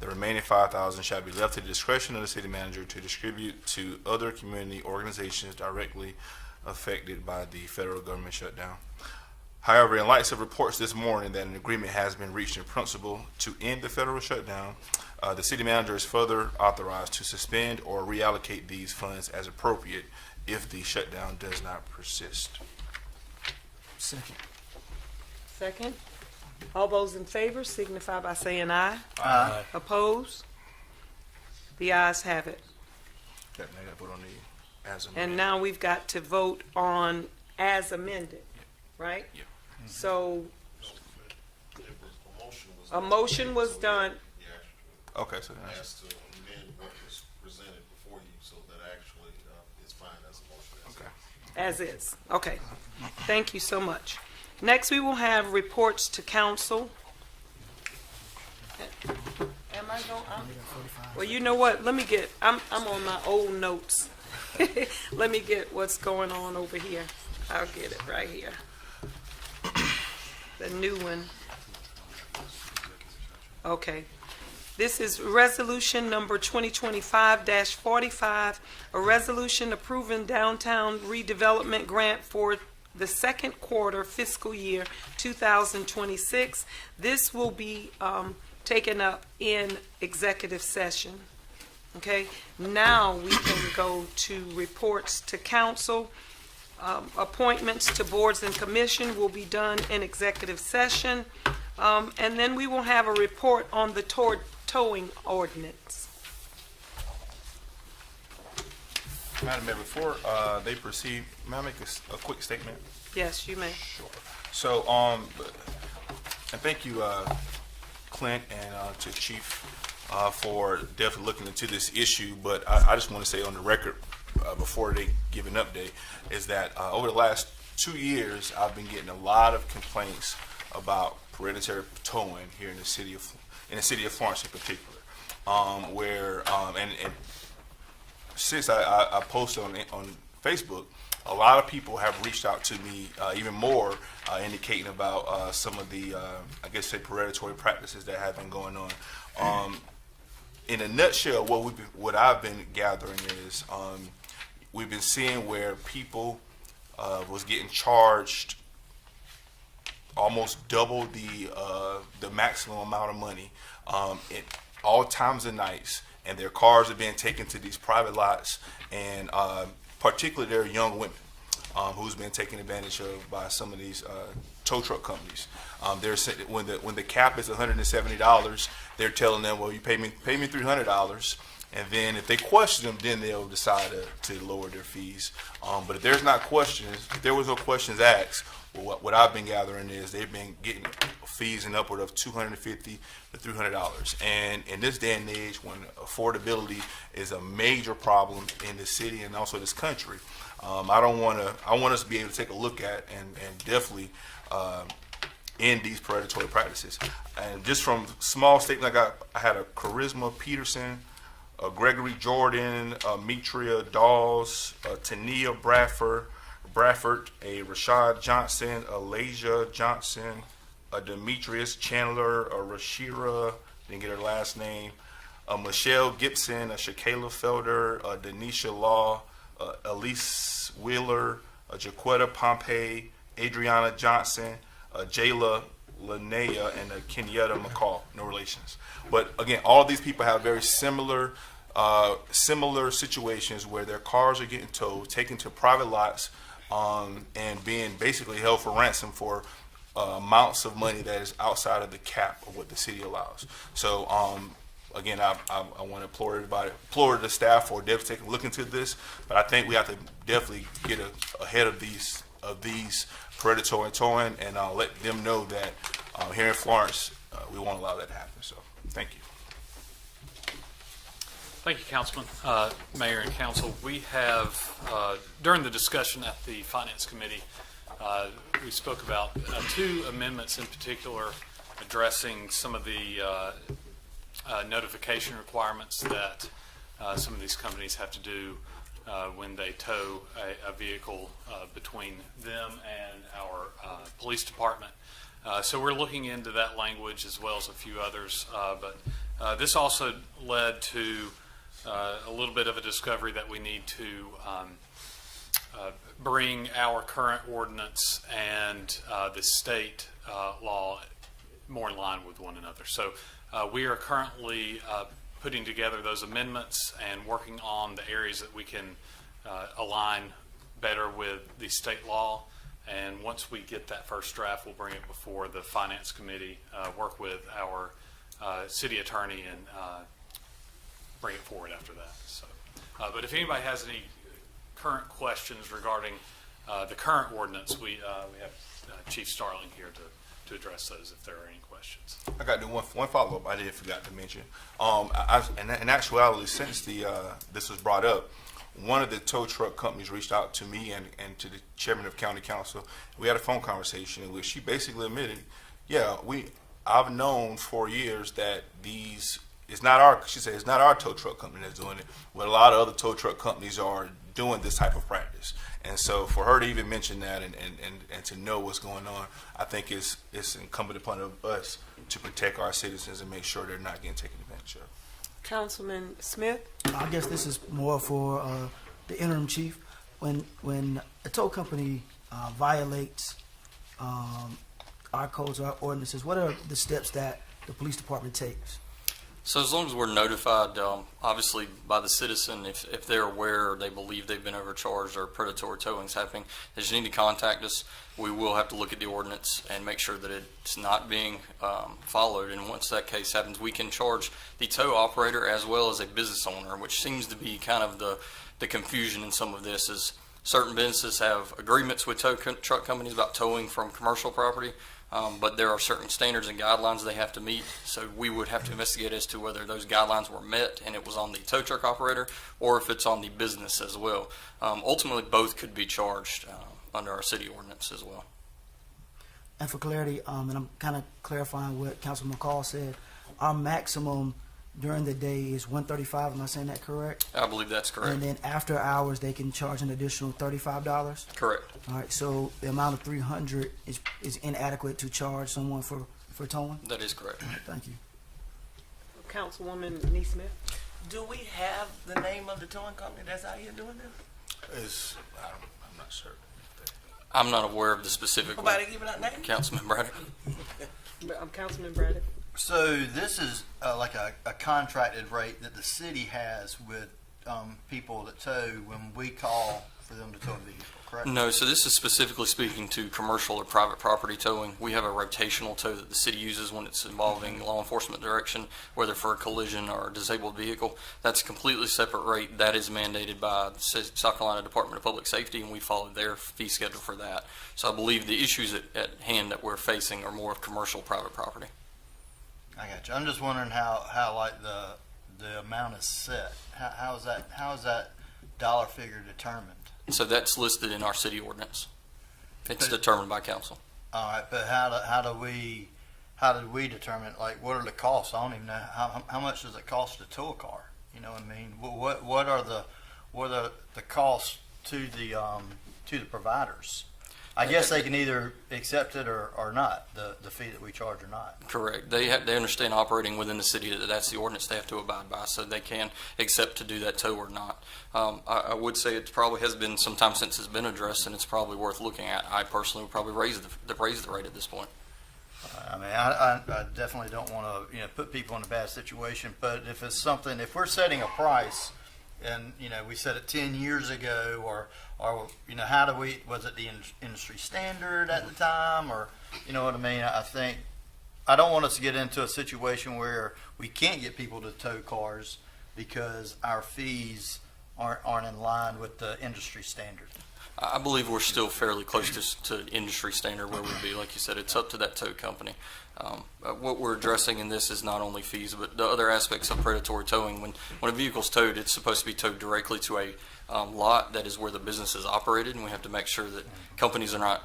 The remaining 5,000 shall be left to the discretion of the city manager to distribute to other community organizations directly affected by the federal government shutdown. However, in light of reports this morning that an agreement has been reached in principle to end the federal shutdown, the city manager is further authorized to suspend or reallocate these funds as appropriate if the shutdown does not persist. Second. Second. All those in favor signify by saying aye. Aye. Opposed? The ayes have it. Okay, now I gotta vote on the as And amended. now we've got to vote on as amended, right? Yeah. So a motion was done. Okay, so that's Asked to amend what was presented before you, so that actually is fine as a motion. okay. As is. Okay. Thank you so much. Next, we will have reports to council. Am I going? Well, you know what? Let me get. I'm on my old notes. Let me get what's going on over here. I'll get it right here. The new one. Okay. This is resolution number 2025-45, a resolution approving downtown redevelopment grant for the second quarter fiscal year 2026. This will be taken up in executive session. Okay, now we can go to reports to council. Appointments to boards and commission will be done in executive session. And then we will have a report on the towing ordinance. Madam Mayor, before they proceed, may I make a quick statement? Yes, you may. Sure. So, and thank you, Clint, and to Chief for definitely looking into this issue. But I just want to say on the record, before they give an update, is that over the last 2 years, I've been getting a lot of complaints about hereditary towing here in the city of Florence in particular, where and since I posted on Facebook, a lot of people have reached out to me, even more, indicating about some of the, I guess, say, predatory practices that have been going on. In a nutshell, what I've been gathering is we've been seeing where people was getting charged almost double the maximum amount of money at all times of nights, and their cars are being taken to these private lots, and particularly they're young women who's been taken advantage of by some of these tow truck companies. They're when the cap is $170, they're telling them, well, you pay me $300, and then if they question them, then they'll decide to lower their fees. But if there's not questions, if there was no questions asked, well, what I've been gathering is they've been getting fees in upward of $250 to $300. And in this day and age, when affordability is a major problem in the city and also this country, I want us to be able to take a look at and definitely end these predatory practices. And just from small statements, I had a Charisma Peterson, a Gregory Jordan, a Mitria Dawes, a Tania Bradford, a Rashad Johnson, a Lasia Johnson, a Demetrius Chandler, a Rashira, didn't get her last name, a Michelle Gibson, a Shakayla Felder, a Denisha Law, Elise Wheeler, a Jaquetta Pompey, Adriana Johnson, a Jayla Linnea, and a Kenyatta McCall. No relations. But again, all of these people have very similar situations where their cars are getting towed, taken to private lots, and being basically held for ransom for amounts of money that is outside of the cap of what the city allows. So again, I want to implore the staff for definitely taking a look into this. But I think we have to definitely get ahead of these predatory towing and let them know that here in Florence we won't allow that to happen. So thank you. Thank you, Councilman, Mayor, and Council. We have, during the discussion at the Finance Committee, we spoke about two amendments in particular addressing some of the notification requirements that some of these companies have to do when they tow a vehicle between them and our police department. So we're looking into that language as well as a few others, but this also led to a little bit of a discovery that we need to bring our current ordinance and the state law more in line with one another. So we are currently putting together those amendments and working on the areas that we can align better with the state law. And once we get that first draft, we'll bring it before the Finance Committee, work with our city attorney, and bring it forward after that. So, but if anybody has any current questions regarding the current ordinance, we have Chief Starling here to address those if there are any questions. I got one follow-up I did forgot to mention. In actuality, since this was brought up, one of the tow truck companies reached out to me and to the chairman of county council. We had a phone conversation in which she basically admitted, I've known for years that it's not our tow truck company that's doing it, but a lot of other tow truck companies are doing this type of practice. And so for her to even mention that and to know what's going on, I think it's incumbent upon us to protect our citizens and make sure they're not getting taken advantage of. Councilman Smith? I guess this is more for the interim chief. When a tow company violates our codes or our ordinances, what are the steps that the police department takes? So as long as we're notified, obviously by the citizen, if they're aware or they believe they've been overcharged or predatory towing is happening, they just need to contact us. We will have to look at the ordinance and make sure that it's not being followed. And once that case happens, we can charge the tow operator as well as a business owner, which seems to be kind of the confusion in some of this. Is certain businesses have agreements with tow truck companies about towing from commercial property. But there are certain standards and guidelines they have to meet, so we would have to investigate as to whether those guidelines were met and it was on the tow truck operator or if it's on the business as well. Ultimately, both could be charged under our city ordinance as well. And for clarity, and I'm kind of clarifying what Councilman McCall said, our maximum during the day is $135. Am I saying that correct? I believe that's correct. And then after hours, they can charge an additional $35? Correct. All right, so the amount of $300 is inadequate to charge someone for towing? That is correct. All right, thank you. Councilwoman Neesmith? Do we have the name of the towing company that's out here doing this? I'm not sure. I'm not aware of the specific Nobody giving out names? Councilman Braddock. Councilman Braddock? So this is like a contracted rate that the city has with people that tow when we call for them to tow a vehicle, correct? No, so this is specifically speaking to commercial or private property towing. We have a rotational tow that the city uses when it's involving law enforcement direction, whether for a collision or a disabled vehicle. That's a completely separate rate. That is mandated by the South Carolina Department of Public Safety, and we follow their fee schedule for that. So I believe the issues at hand that we're facing are more of commercial private property. I got you. I'm just wondering how like the amount is set. How is that dollar figure determined? So that's listed in our city ordinance. It's determined by council. All right, but how do we determine, like, what are the costs? I don't even know how much does it cost to tow a car? You know what I mean? What are the costs to the providers? I guess they can either accept it or not, the fee that we charge or not. Correct. They understand operating within the city that's the ordinance they have to abide by, so they can accept to do that tow or not. I would say it probably has been some time since it's been addressed, and it's probably worth looking at. I personally would probably raise the rate at this point. I mean, I definitely don't want to put people in a bad situation, but if it's something, if we're setting a price, and we set it 10 years ago, or how do we? Was it the industry standard at the time, or you know what I mean? I think I don't want us to get into a situation where we can't get people to tow cars because our fees aren't in line with the industry standard. I believe we're still fairly close to industry standard where we'd be. Like you said, it's up to that tow company. What we're addressing in this is not only fees, but the other aspects of predatory towing. When a vehicle's towed, it's supposed to be towed directly to a lot that is where the business is operated, and we have to make sure that companies are not,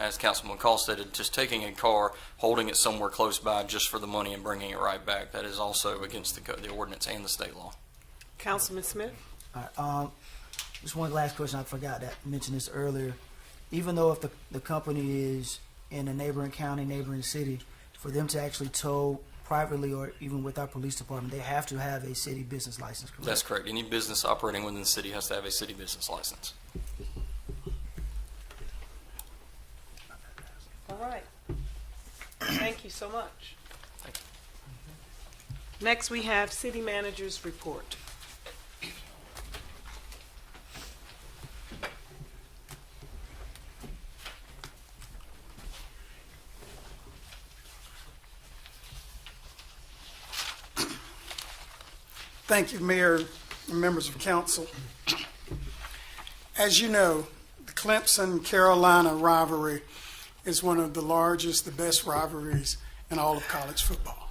as Councilman McCall stated, just taking a car, holding it somewhere close by just for the money and bringing it right back. That is also against the ordinance and the state law. Councilman Smith? All right, just one last question. I forgot to mention this earlier. Even though if the company is in a neighboring county, neighboring city, for them to actually tow privately or even with our police department, they have to have a city business license, correct? That's correct. Any business operating within the city has to have a city business license. All right. Thank you so much. Next, we have city manager's report. Thank you, Mayor and members of council. As you know, the Clemson-Carolina rivalry is one of the largest, the best rivalries in all of college football.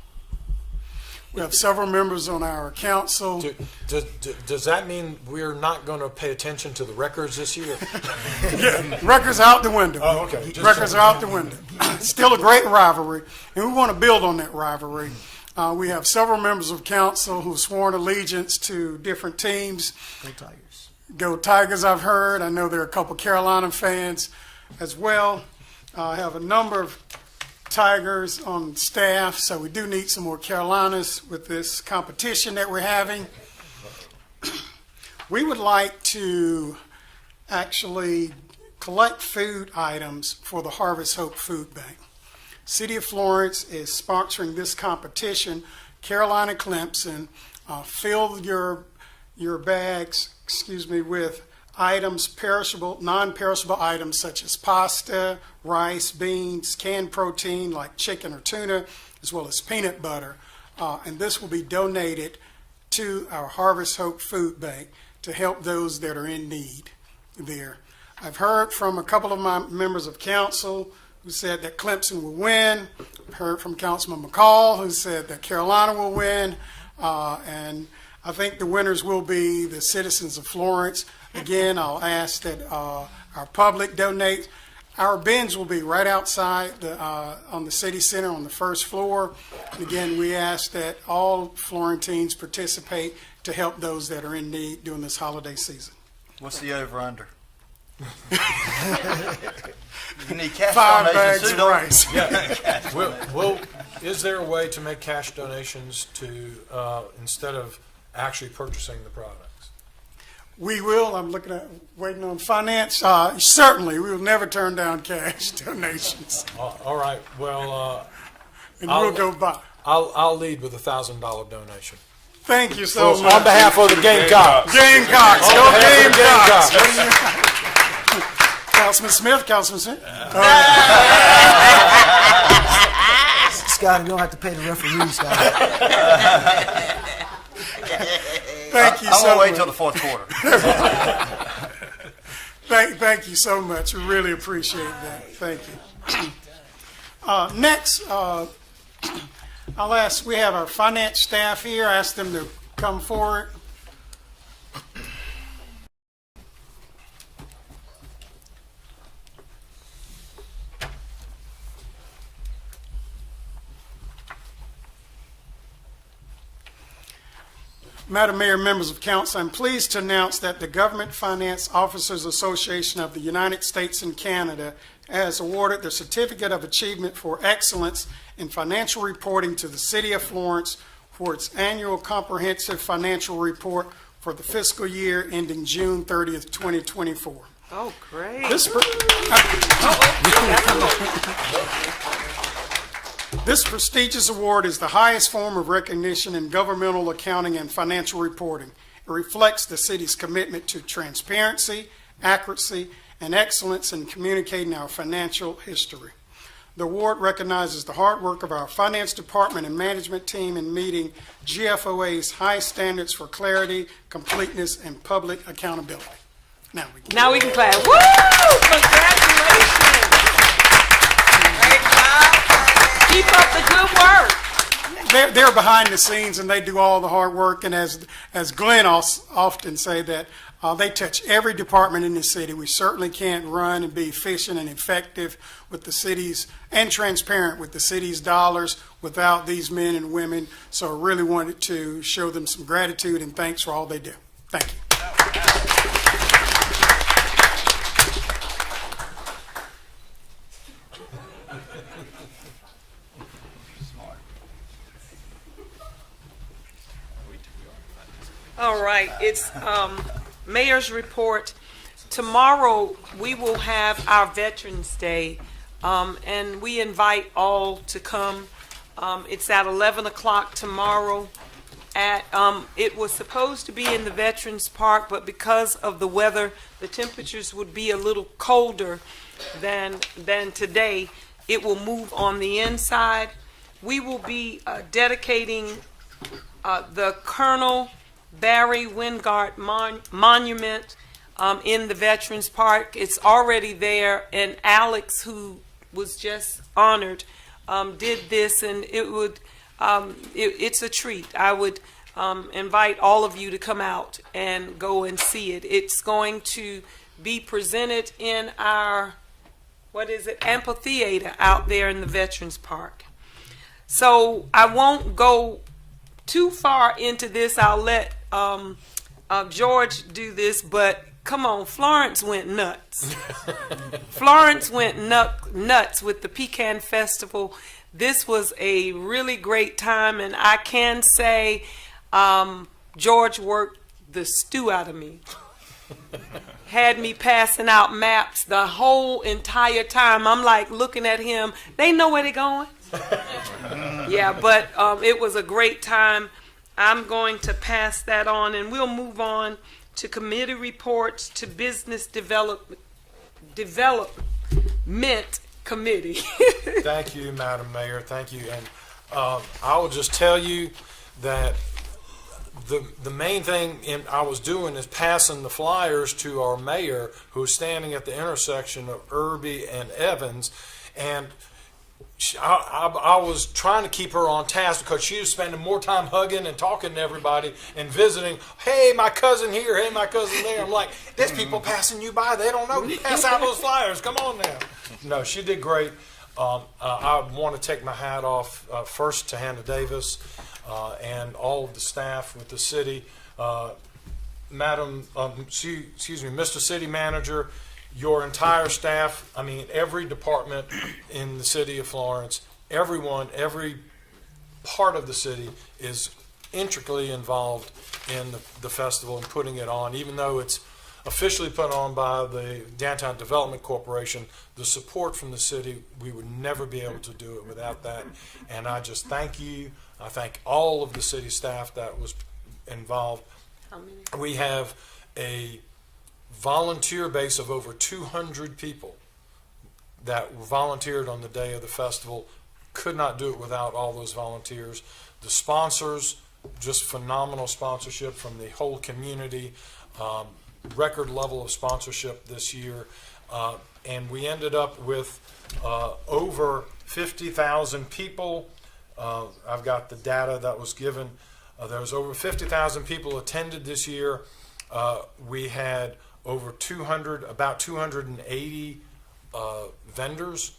We have several members on our council. Does that mean we're not going to pay attention to the records this year? Yeah, records out the window. Oh, okay. Records are out the window. Still a great rivalry, and we want to build on that rivalry. We have several members of council who've sworn allegiance to different teams. Go Tigers. Go Tigers, I've heard. I know there are a couple Carolina fans as well. I have a number of Tigers on staff, so we do need some more Carolinas with this competition that we're having. We would like to actually collect food items for the Harvest Hope Food Bank. City of Florence is sponsoring this competition. Carolina Clemson, fill your bags, with items, perishable, non-perishable items such as pasta, rice, beans, canned protein like chicken or tuna, as well as peanut butter. And this will be donated to our Harvest Hope Food Bank to help those that are in need there. I've heard from a couple of my members of council who said that Clemson will win. I've heard from Councilman McCall who said that Carolina will win. And I think the winners will be the citizens of Florence. Again, I'll ask that our public donate. Our bins will be right outside on the city center on the first floor. And again, we ask that all Florentines participate to help those that are in need during this holiday season. What's the over-under? You need cash 5 donations bags too, of don't rice. Yeah. Is there a way to make cash donations to instead of actually purchasing the products? We will. I'm waiting on finance. Certainly, we will never turn down cash donations. All right. Well, and we'll go by. I'll lead with $1,000 donation. Thank you so much. On behalf of the Gamecocks. Gamecocks. Go Gamecocks. Councilman Smith. Scott, you don't have to pay the referee, Scott. Thank you so much. I'm going to wait until the fourth quarter. Thank you so much. We really appreciate that. Thank you. Next, I'll ask, we have our finance staff here. I ask them to come forward. Madam Mayor, members of council, I'm pleased to announce that the Government Finance Officers Association of the United States and Canada has awarded the Certificate of Achievement for Excellence in Financial Reporting to the City of Florence for its annual comprehensive financial report for the fiscal year ending June 30th, 2024. Oh, great. This prestigious award is the highest form of recognition in governmental accounting and financial reporting. It reflects the city's commitment to transparency, accuracy, and excellence in communicating our financial history. The award recognizes the hard work of our finance department and management team in meeting GFOA's high standards for clarity, completeness, and public accountability. Now we can clap. Woo! Congratulations. Great job. Keep up the good work. They're behind the scenes and they do all the hard work. And as Glenn often say that they touch every department in the city. We certainly can't run and be efficient and effective with the city's and transparent with the city's dollars without these men and women. So I really wanted to show them some gratitude and thanks for all they do. Thank you. All right, it's Mayor's report. Tomorrow we will have our Veterans Day, and we invite all to come. It's at 11 o'clock tomorrow. It was supposed to be in the Veterans Park, but because of the weather, the temperatures would be a little colder than today. It will move on the inside. We will be dedicating the Colonel Barry Wingard Monument in the Veterans Park. It's already there, and Alex, who was just honored, did this, and it's a treat. I would invite all of you to come out and go and see it. It's going to be presented in our, amphitheater out there in the Veterans Park. So I won't go too far into this. I'll let George do this, but come on, Florence went nuts. Florence went nuts with the Pecan Festival. This was a really great time, and I can say George worked the stew out of me. Had me passing out maps the whole entire time. I'm like looking at him. They know where they're going. Yeah, but it was a great time. I'm going to pass that on, and we'll move on to committee reports to Business Development Committee. Thank you, Madam Mayor. Thank you. And I will just tell you that the main thing I was doing is passing the flyers to our mayor, who's standing at the intersection of Irby and Evans, and I was trying to keep her on task because she was spending more time hugging and talking to everybody and visiting. Hey, my cousin here. Hey, my cousin there. I'm like, there's people passing you by. They don't know. Pass out those flyers. Come on now. No, she did great. I want to take my hat off first to Hannah Davis and all of the staff with the city. Mr. City Manager, your entire staff, I mean, every department in the city of Florence, everyone, every part of the city is intricately involved in the festival and putting it on. Even though it's officially put on by the Downtown Development Corporation, the support from the city, we would never be able to do it without that. And I just thank you. I thank all of the city staff that was involved. We have a volunteer base of over 200 people that volunteered on the day of the festival. Could not do it without all those volunteers. The sponsors, just phenomenal sponsorship from the whole community. Record level of sponsorship this year. And we ended up with over 50,000 people. I've got the data that was given. There was over 50,000 people attended this year. We had over about 280 vendors,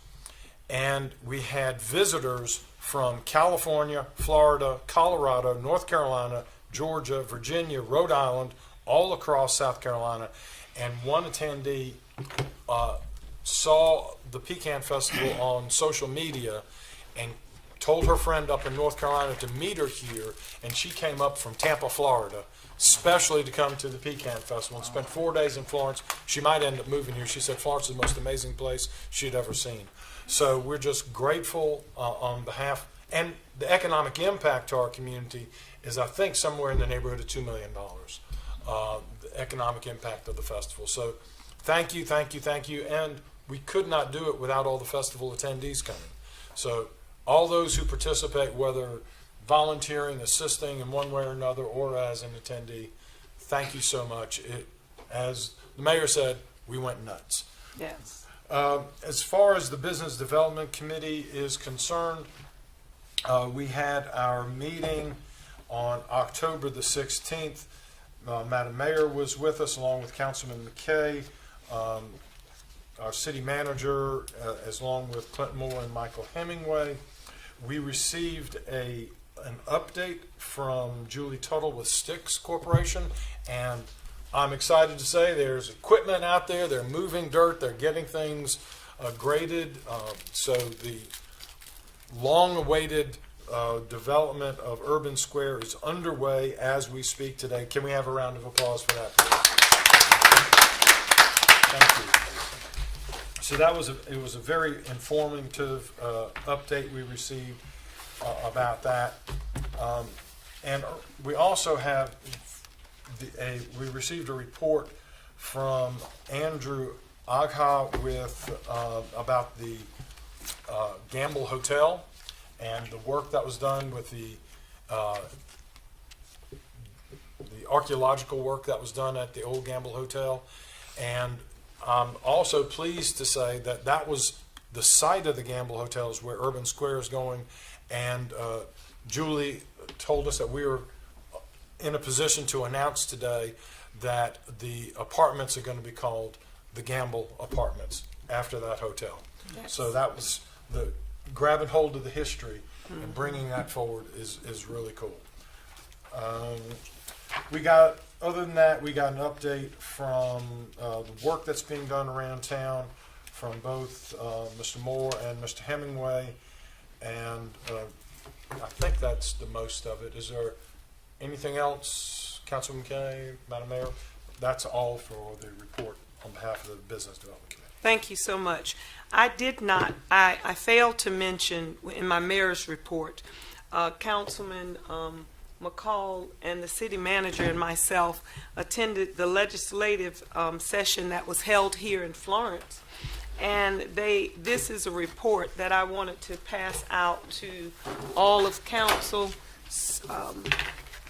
and we had visitors from California, Florida, Colorado, North Carolina, Georgia, Virginia, Rhode Island, all across South Carolina. And one attendee saw the Pecan Festival on social media and told her friend up in North Carolina to meet her here, and she came up from Tampa, Florida, especially to come to the Pecan Festival and spent 4 days in Florence. She might end up moving here. She said Florence is the most amazing place she'd ever seen. So we're just grateful on behalf, and the economic impact to our community is, I think, somewhere in the neighborhood of $2 million, the economic impact of the festival. So thank you, thank you, thank you. And we could not do it without all the festival attendees coming. So all those who participate, whether volunteering, assisting in one way or another, or as an attendee, thank you so much. As the mayor said, we went nuts. Yes. As far as the Business Development Committee is concerned, we had our meeting on October the 16th. Madam Mayor was with us along with Councilman McKay, our city manager, along with Clinton Moore and Michael Hemingway. We received an update from Julie Tuttle with Styx Corporation, and I'm excited to say there's equipment out there. They're moving dirt. They're getting things graded. So the long-awaited development of Urban Square is underway as we speak today. Can we have a round of applause for that, please? Thank you. So it was a very informative update we received about that. And we also have we received a report from Andrew Agha about the Gamble Hotel and the work that was done with the archaeological work that was done at the old Gamble Hotel. And I'm also pleased to say that that was the site of the Gamble Hotel is where Urban Square is going. And Julie told us that we were in a position to announce today that the apartments are going to be called the Gamble Apartments after that hotel. Yes. So that was the grabbing hold of the history and bringing that forward is really cool. Other than that, we got an update from the work that's being done around town from both Mr. Moore and Mr. Hemingway, and I think that's the most of it. Is there anything else, Councilman McKay, Madam Mayor? That's all for the report on behalf of the Business Development Committee. Thank you so much. I failed to mention in my mayor's report, Councilman McCall and the city manager and myself attended the legislative session that was held here in Florence. And this is a report that I wanted to pass out to all of council.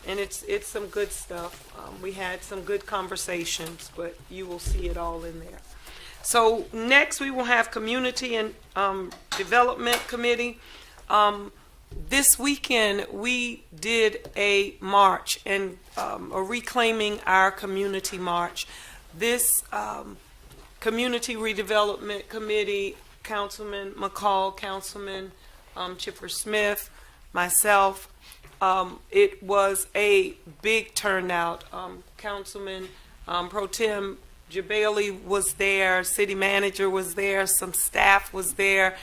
And it's some good stuff. We had some good conversations, but you will see it all in there. So next we will have Community and Development Committee. This weekend we did a march and a Reclaiming Our Community march. This Community Redevelopment Committee, Councilman McCall, Councilman Chipper Smith, myself, it was a big turnout. Councilman Pro Tem Jabali was there, city manager was there, some staff was there.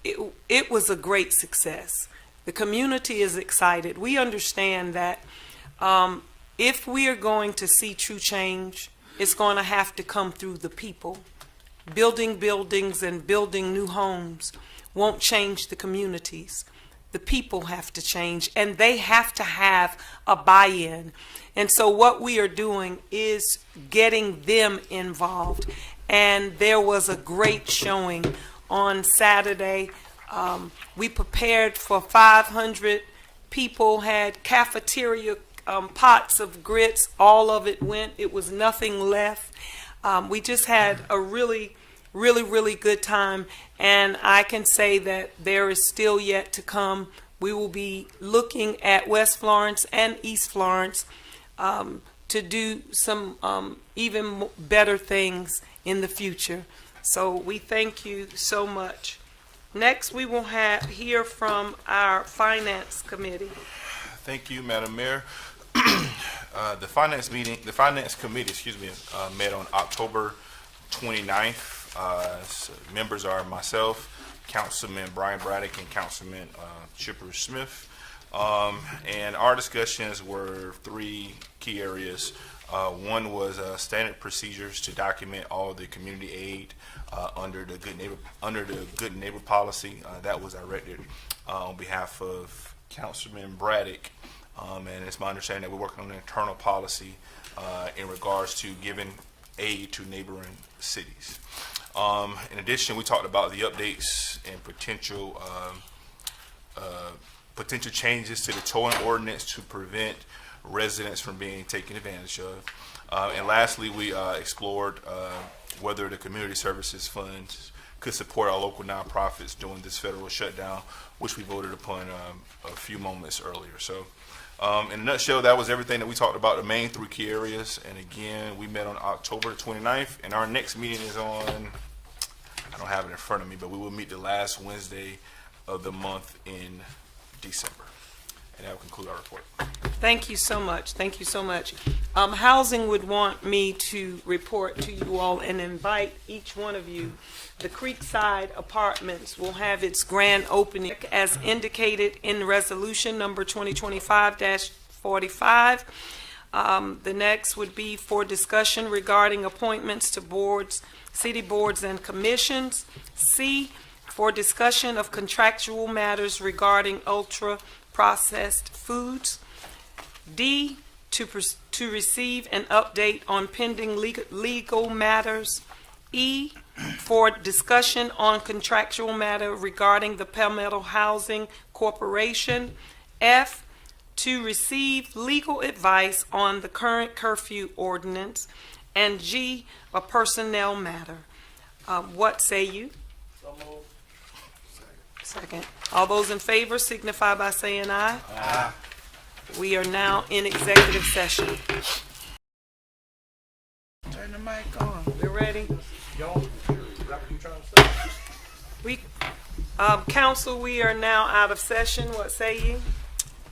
It was a great success. The community is excited. We understand that if we are going to see true change, it's going to have to come through the people. Building buildings and building new homes won't change the communities. The people have to change, and they have to have a buy-in. And so what we are doing is getting them involved. And there was a great showing on Saturday. We prepared for 500 people, had cafeteria pots of grits. All of it went. It was nothing left. We just had a really good time. And I can say that there is still yet to come. We will be looking at West Florence and East Florence to do some even better things in the future. So we thank you so much. Next, we will hear from our Finance Committee. Thank you, Madam Mayor. The Finance Committee, met on October 29th. So members are myself, Councilman Brian Braddock, and Councilman Chipper Smith. And our discussions were three key areas. One was standard procedures to document all the community aid under the Good Neighbor policy that was directed on behalf of Councilman Braddock. And it's my understanding that we're working on an internal policy in regards to giving aid to neighboring cities. In addition, we talked about the updates and potential changes to the towing ordinance to prevent residents from being taken advantage of. And lastly, we explored whether the community services funds could support our local nonprofits during this federal shutdown, which we voted upon a few moments earlier. So in a nutshell, that was everything that we talked about, the main 3 key areas. And again, we met on October 29th, and our next meeting is on, I don't have it in front of me, but we will meet the last Wednesday of the month in December. And that will conclude our report. Thank you so much. Thank you so much. Housing would want me to report to you all and invite each one of you. The Creekside Apartments will have its grand opening as indicated in resolution number 2025-45. The next would be for discussion regarding appointments to boards, city boards and commissions. C, for discussion of contractual matters regarding ultra-processed foods. D, to receive an update on pending legal matters. E, for discussion on contractual matter regarding the Palmetto Housing Corporation. F, to receive legal advice on the current curfew ordinance. And G, a personnel matter. What say you? So moved. Second. All those in favor signify by saying aye. Aye. We are now in executive session. Turn the mic on. We're ready. Y'all, is that what you trying to say? We, council, we are now out of session. What say you?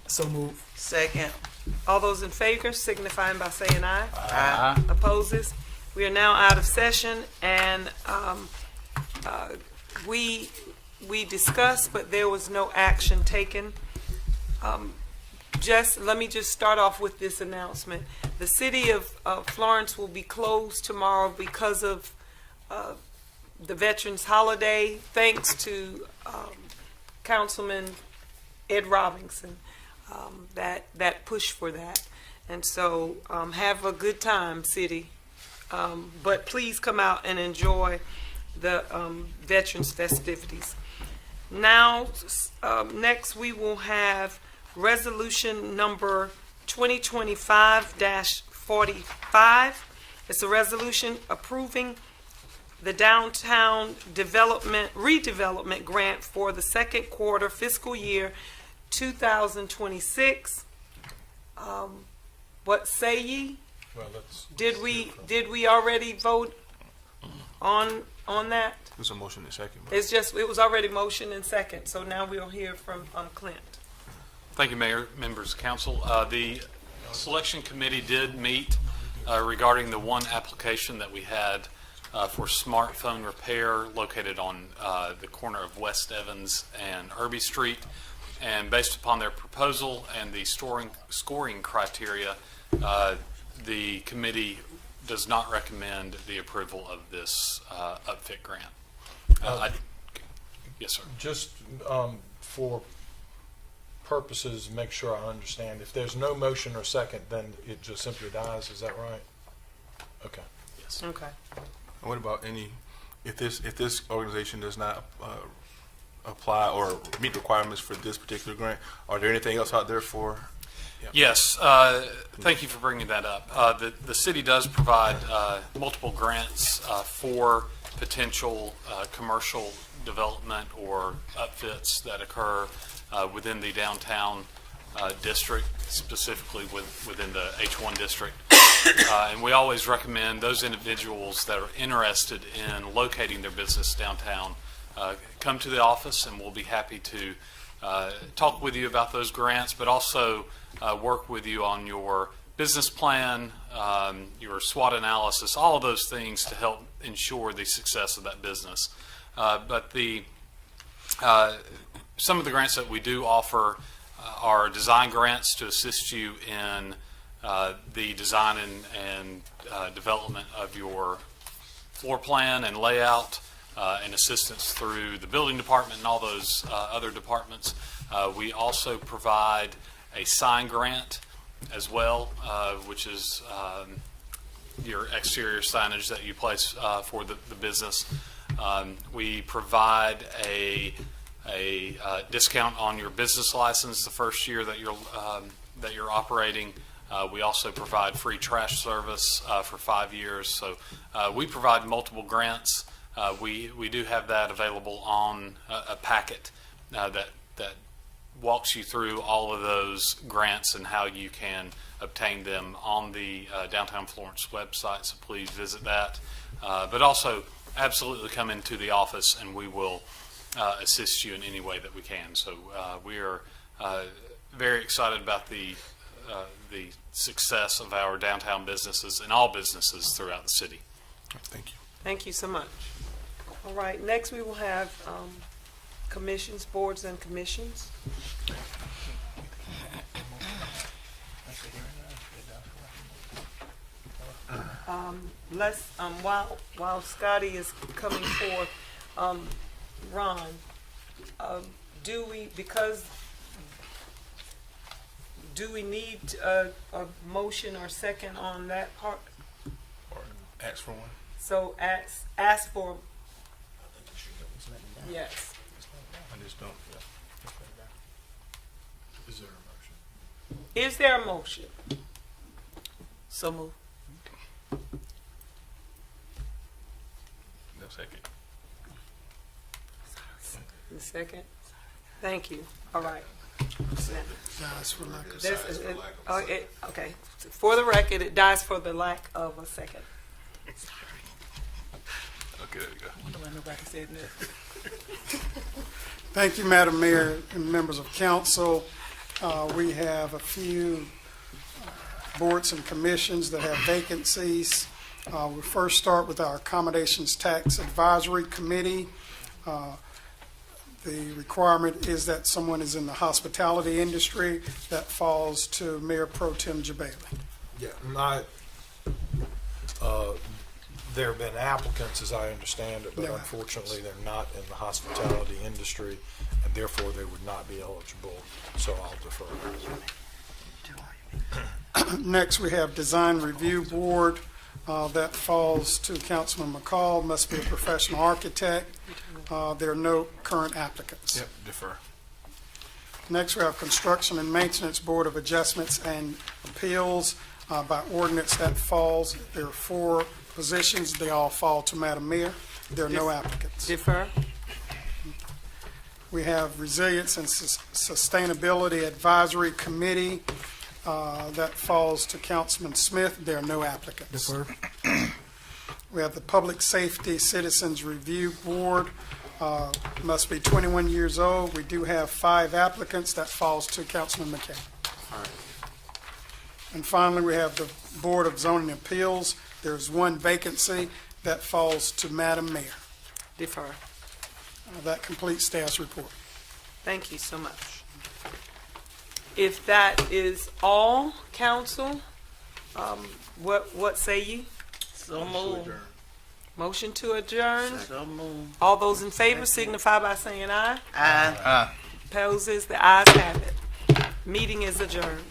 So move. Second. All those in favor signifying by saying aye. Aye. Opposes? We are now out of session, and we discussed, but there was no action taken. Let me just start off with this announcement. The city of Florence will be closed tomorrow because of the Veterans Holiday, thanks to Councilman Ed Robinson, that push for that. And so have a good time, city. But please come out and enjoy the Veterans festivities. Now, next we will have resolution number 2025-45. It's a resolution approving the downtown redevelopment grant for the second quarter fiscal year 2026. What say ye? Well, let's. Did we already vote on that? There's a motion in a second. It was already motion and second, so now we'll hear from Clint. Thank you, Mayor, members of council. The selection committee did meet regarding the one application that we had for smartphone repair located on the corner of West Evans and Irby Street. And based upon their proposal and the scoring criteria, the committee does not recommend the approval of this upfit grant. Yes, sir. Just for purposes, make sure I understand. If there's no motion or second, then it just simply dies. Is that right? Okay. Yes. Okay. And what about if this organization does not apply or meet requirements for this particular grant, are there anything else out there for? Yeah. Yes, thank you for bringing that up. The city does provide multiple grants for potential commercial development or upfits that occur within the downtown district, specifically within the H1 district. And we always recommend those individuals that are interested in locating their business downtown come to the office, and we'll be happy to talk with you about those grants, but also work with you on your business plan, your SWOT analysis, all of those things to help ensure the success of that business. But some of the grants that we do offer are design grants to assist you in the design and development of your floor plan and layout, and assistance through the building department and all those other departments. We also provide a sign grant as well, which is your exterior signage that you place for the business. We provide a discount on your business license the first year that you're operating. We also provide free trash service for 5 years. So we provide multiple grants. We do have that available on a packet that walks you through all of those grants and how you can obtain them on the Downtown Florence website. So please visit that. But also absolutely come into the office and we will assist you in any way that we can. So we are very excited about the success of our downtown businesses and all businesses throughout the city. Thank you. Thank you so much. All right, next we will have commissions, boards, and commissions. While Scotty is coming forth, Ron, do we need a motion or second on that part? Or ask for one. So ask for. Yes. I just don't. Is there a motion? Is there a motion? So move. No second. The second. Thank you. All right. Dies for lack of Okay. For the record, it dies for the lack of a second. Okay, there you go. Nobody said that. Thank you, Madam Mayor and members of council. We have a few boards and commissions that have vacancies. We'll first start with our Accommodations Tax Advisory Committee. The requirement is that someone is in the hospitality industry. That falls to Mayor Pro Tem Jabali. Yeah, there have been applicants, as I understand it, but No. unfortunately, they're not in the hospitality industry, and therefore they would not be eligible, so I'll defer. Next, we have Design Review Board. That falls to Councilman McCall, must be a professional architect. There are no current applicants. Yep, defer. Next, we have Construction and Maintenance Board of Adjustments and Appeals. By ordinance, that falls. There are 4 positions. They all fall to Madam Mayor. There are no applicants. Defer. We have Resilience and Sustainability Advisory Committee. That falls to Councilman Smith. There are no applicants. Defer. We have the Public Safety Citizens Review Board. Must be 21 years old. We do have 5 applicants. That falls to Councilman McKay. And finally, we have the Board of Zoning Appeals. There's 1 vacancy. That falls to Madam Mayor. Defer. That completes staff's report. Thank you so much. If that is all, council, what say ye? So moved. Motion to adjourn. So moved. All those in favor signify by saying aye. Aye. Opposes, the ayes have it. Meeting is adjourned.